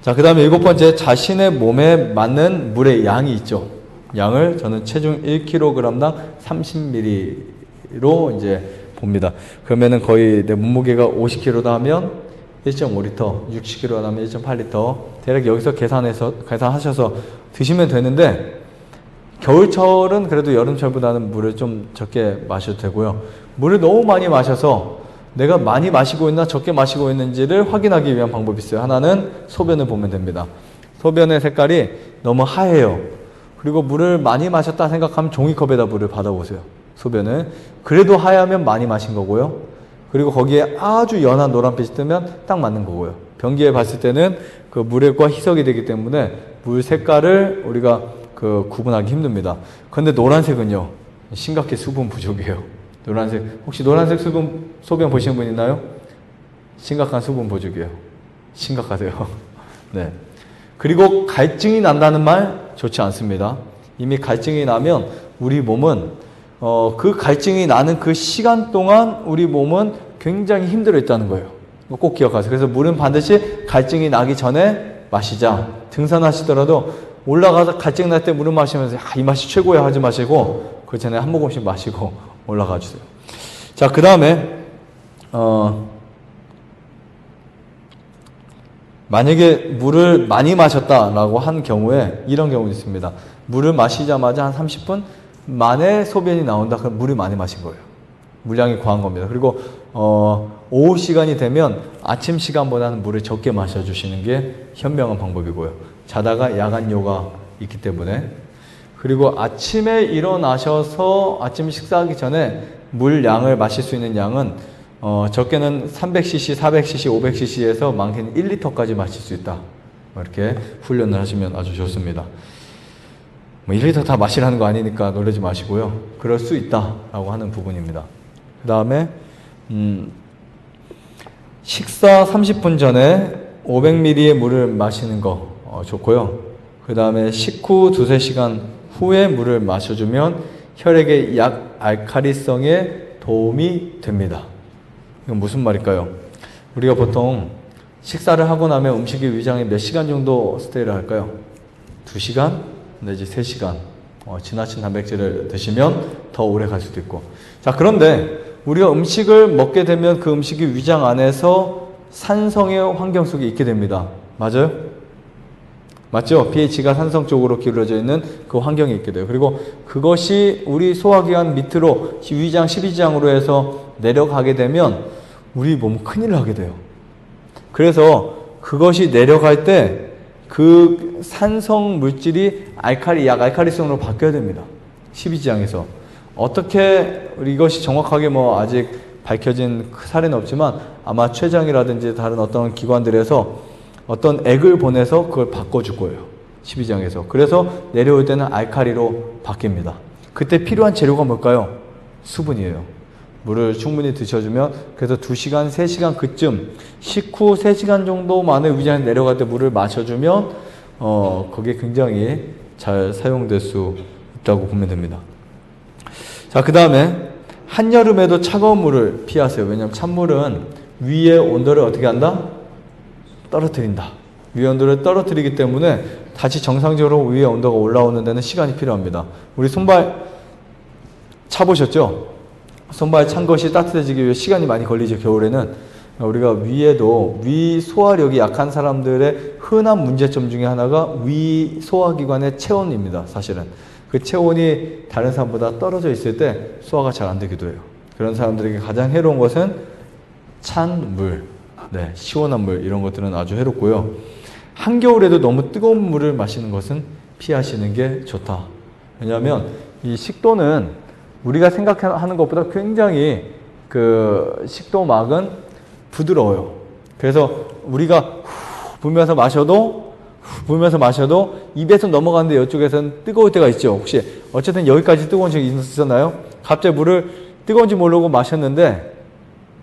자, 그 다음에 7번째, 자신의 몸에 맞는 물의 양이 있죠. 양을 저는 체중 1kg당 30ml로 이제 봅니다. 그러면은 거의 내 몸무게가 50kg다 하면 1.5리터, 60kg 하면 1.8리터. 대략 여기서 계산하셔서 드시면 되는데, 겨울철은 그래도 여름철보다는 물을 좀 적게 마셔도 되고요. 물을 너무 많이 마셔서 내가 많이 마시고 있나 적게 마시고 있는지를 확인하기 위한 방법이 있어요. 하나는 소변을 보면 됩니다. 소변의 색깔이 너무 하얘요. 그리고 물을 많이 마셨다 생각하면 종이컵에다 물을 받아보세요. 소변을. 그래도 하얗면 많이 마신 거고요. 그리고 거기에 아주 연한 노란빛이 뜨면 딱 맞는 거고요. 변기에 봤을 때는 그 물과 희석이 되기 때문에 물 색깔을 우리가 그 구분하기 힘듭니다. 그런데 노란색은요, 심각히 수분 부족이에요. 노란색, 혹시 노란색 수분 소변 보시는 분 있나요? 심각한 수분 부족이에요. 심각하세요. 네. 그리고 갈증이 난다는 말 좋지 않습니다. 이미 갈증이 나면 우리 몸은 그 갈증이 나는 그 시간 동안 우리 몸은 굉장히 힘들어 있다는 거예요. 꼭 기억하세요. 그래서 물은 반드시 갈증이 나기 전에 마시자. 등산하시더라도 올라가서 갈증 날 때 물을 마시면서 이 맛이 최고야 하지 마시고 그 전에 한 모금씩 마시고 올라가 주세요. 자, 그 다음에 만약에 물을 많이 마셨다라고 한 경우에 이런 경우도 있습니다. 물을 마시자마자 한 30분 만에 소변이 나온다. 그럼 물을 많이 마신 거예요. 물량이 과한 겁니다. 그리고 오후 시간이 되면 아침 시간보다는 물을 적게 마셔주시는 게 현명한 방법이고요. 자다가 야간요가 있기 때문에. 그리고 아침에 일어나셔서 아침 식사하기 전에 물 양을 마실 수 있는 양은 적게는 300cc, 400cc, 500cc에서 많게는 1리터까지 마실 수 있다. 이렇게 훈련을 하시면 아주 좋습니다. 1리터 다 마시라는 거 아니니까 놀라지 마시고요. 그럴 수 있다라고 하는 부분입니다. 그 다음에 식사 30분 전에 500ml의 물을 마시는 거 좋고요. 그 다음에 식후 2-3시간 후에 물을 마셔주면 혈액의 약 알칼리성에 도움이 됩니다. 이건 무슨 말일까요? 우리가 보통 식사를 하고 나면 음식이 위장에 몇 시간 정도 스테이를 할까요? 2시간 내지 3시간. 지나친 단백질을 드시면 더 오래 갈 수도 있고. 자, 그런데 우리가 음식을 먹게 되면 그 음식이 위장 안에서 산성의 환경 속에 있게 됩니다. 맞아요? 맞죠? pH가 산성 쪽으로 기울어져 있는 그 환경에 있게 돼요. 그리고 그것이 우리 소화기관 밑으로 위장 12지장으로 해서 내려가게 되면 우리 몸은 큰일 나게 돼요. 그래서 그것이 내려갈 때 그 산성 물질이 알칼리성으로 바뀌어야 됩니다. 12지장에서. 어떻게 이것이 정확하게 아직 밝혀진 사례는 없지만 아마 췌장이라든지 다른 어떤 기관들에서 어떤 액을 보내서 그걸 바꿔줄 거예요. 12지장에서. 그래서 내려올 때는 알칼리로 바뀝니다. 그때 필요한 재료가 뭘까요? 수분이에요. 물을 충분히 드셔주면 그래서 2시간, 3시간 그쯤 식후 3시간 정도 만에 위장에 내려갈 때 물을 마셔주면 그게 굉장히 잘 사용될 수 있다고 보면 됩니다. 자, 그 다음에 한여름에도 차가운 물을 피하세요. 왜냐하면 찬물은 위의 온도를 어떻게 한다? 떨어뜨린다. 위의 온도를 떨어뜨리기 때문에 다시 정상적으로 위의 온도가 올라오는 데는 시간이 필요합니다. 우리 손발 차보셨죠? 손발 찬 것이 따뜻해지기 위해 시간이 많이 걸리죠. 겨울에는. 우리가 위에도 위 소화력이 약한 사람들의 흔한 문제점 중에 하나가 위 소화기관의 체온입니다. 사실은. 그 체온이 다른 사람보다 떨어져 있을 때 소화가 잘 안 되기도 해요. 그런 사람들에게 가장 해로운 것은 찬 물, 시원한 물 이런 것들은 아주 해롭고요. 한겨울에도 너무 뜨거운 물을 마시는 것은 피하시는 게 좋다. 왜냐하면 이 식도는 우리가 생각하는 것보다 굉장히 그 식도막은 부드러워요. 그래서 우리가 불면서 마셔도 입에서 넘어가는데 이쪽에서는 뜨거울 때가 있죠. 혹시 어쨌든 여기까지 뜨거운 적이 있었나요? 갑자기 물을 뜨거운지 모르고 마셨는데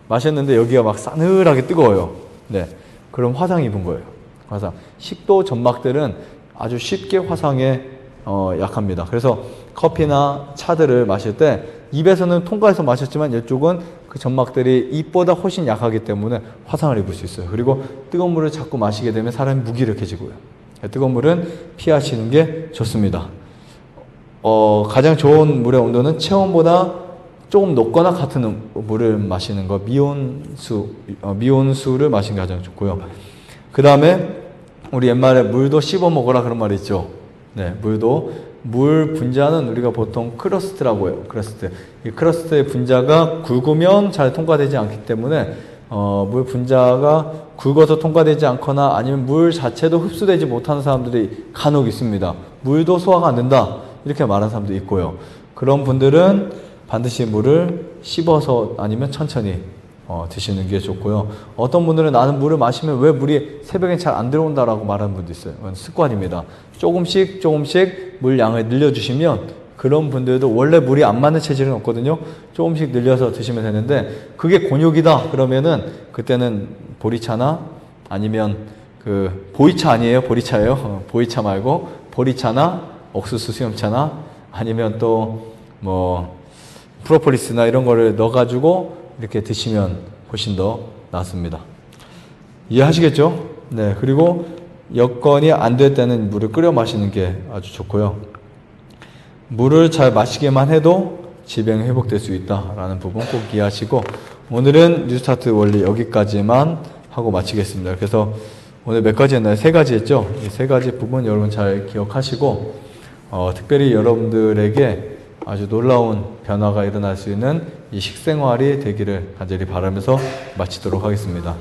여기가 막 싸늘하게 뜨거워요. 네, 그럼 화상 입은 거예요. 화상. 식도 점막들은 아주 쉽게 화상에 약합니다. 그래서 커피나 차들을 마실 때 입에서는 통과해서 마셨지만 이쪽은 그 점막들이 입보다 훨씬 약하기 때문에 화상을 입을 수 있어요. 그리고 뜨거운 물을 자꾸 마시게 되면 사람이 무기력해지고요. 뜨거운 물은 피하시는 게 좋습니다. 가장 좋은 물의 온도는 체온보다 조금 높거나 같은 물을 마시는 거, 미온수를 마시는 게 가장 좋고요. 그 다음에 우리 옛말에 물도 씹어 먹어라 그런 말이 있죠. 네, 물 분자는 우리가 보통 크러스트라고 해요. 크러스트. 이 크러스트의 분자가 굵으면 잘 통과되지 않기 때문에 물 분자가 굵어서 통과되지 않거나 아니면 물 자체도 흡수되지 못하는 사람들이 간혹 있습니다. 물도 소화가 안 된다 이렇게 말하는 사람도 있고요. 그런 분들은 반드시 물을 씹어서 아니면 천천히 드시는 게 좋고요. 어떤 분들은 나는 물을 마시면 왜 물이 새벽엔 잘 안 들어온다라고 말하는 분도 있어요. 그건 습관입니다. 조금씩 물 양을 늘려주시면 그런 분들도 원래 물이 안 맞는 체질은 없거든요. 조금씩 늘려서 드시면 되는데 그게 곤욕이다 그러면은 그때는 보리차나 아니면 그 보이차 아니에요? 보리차예요. 보이차 말고 보리차나 옥수수 수염차나 아니면 또 뭐 프로폴리스나 이런 거를 넣어가지고 이렇게 드시면 훨씬 더 낫습니다. 이해하시겠죠? 네. 그리고 여건이 안 될 때는 물을 끓여 마시는 게 아주 좋고요. 물을 잘 마시게만 해도 질병이 회복될 수 있다라는 부분 꼭 이해하시고 오늘은 뉴스타트 원리 여기까지만 하고 마치겠습니다. 그래서 오늘 몇 가지 했나요? 3가지 했죠? 이 3가지 부분 여러분 잘 기억하시고 특별히 여러분들에게 아주 놀라운 변화가 일어날 수 있는 이 식생활이 되기를 간절히 바라면서 마치도록 하겠습니다.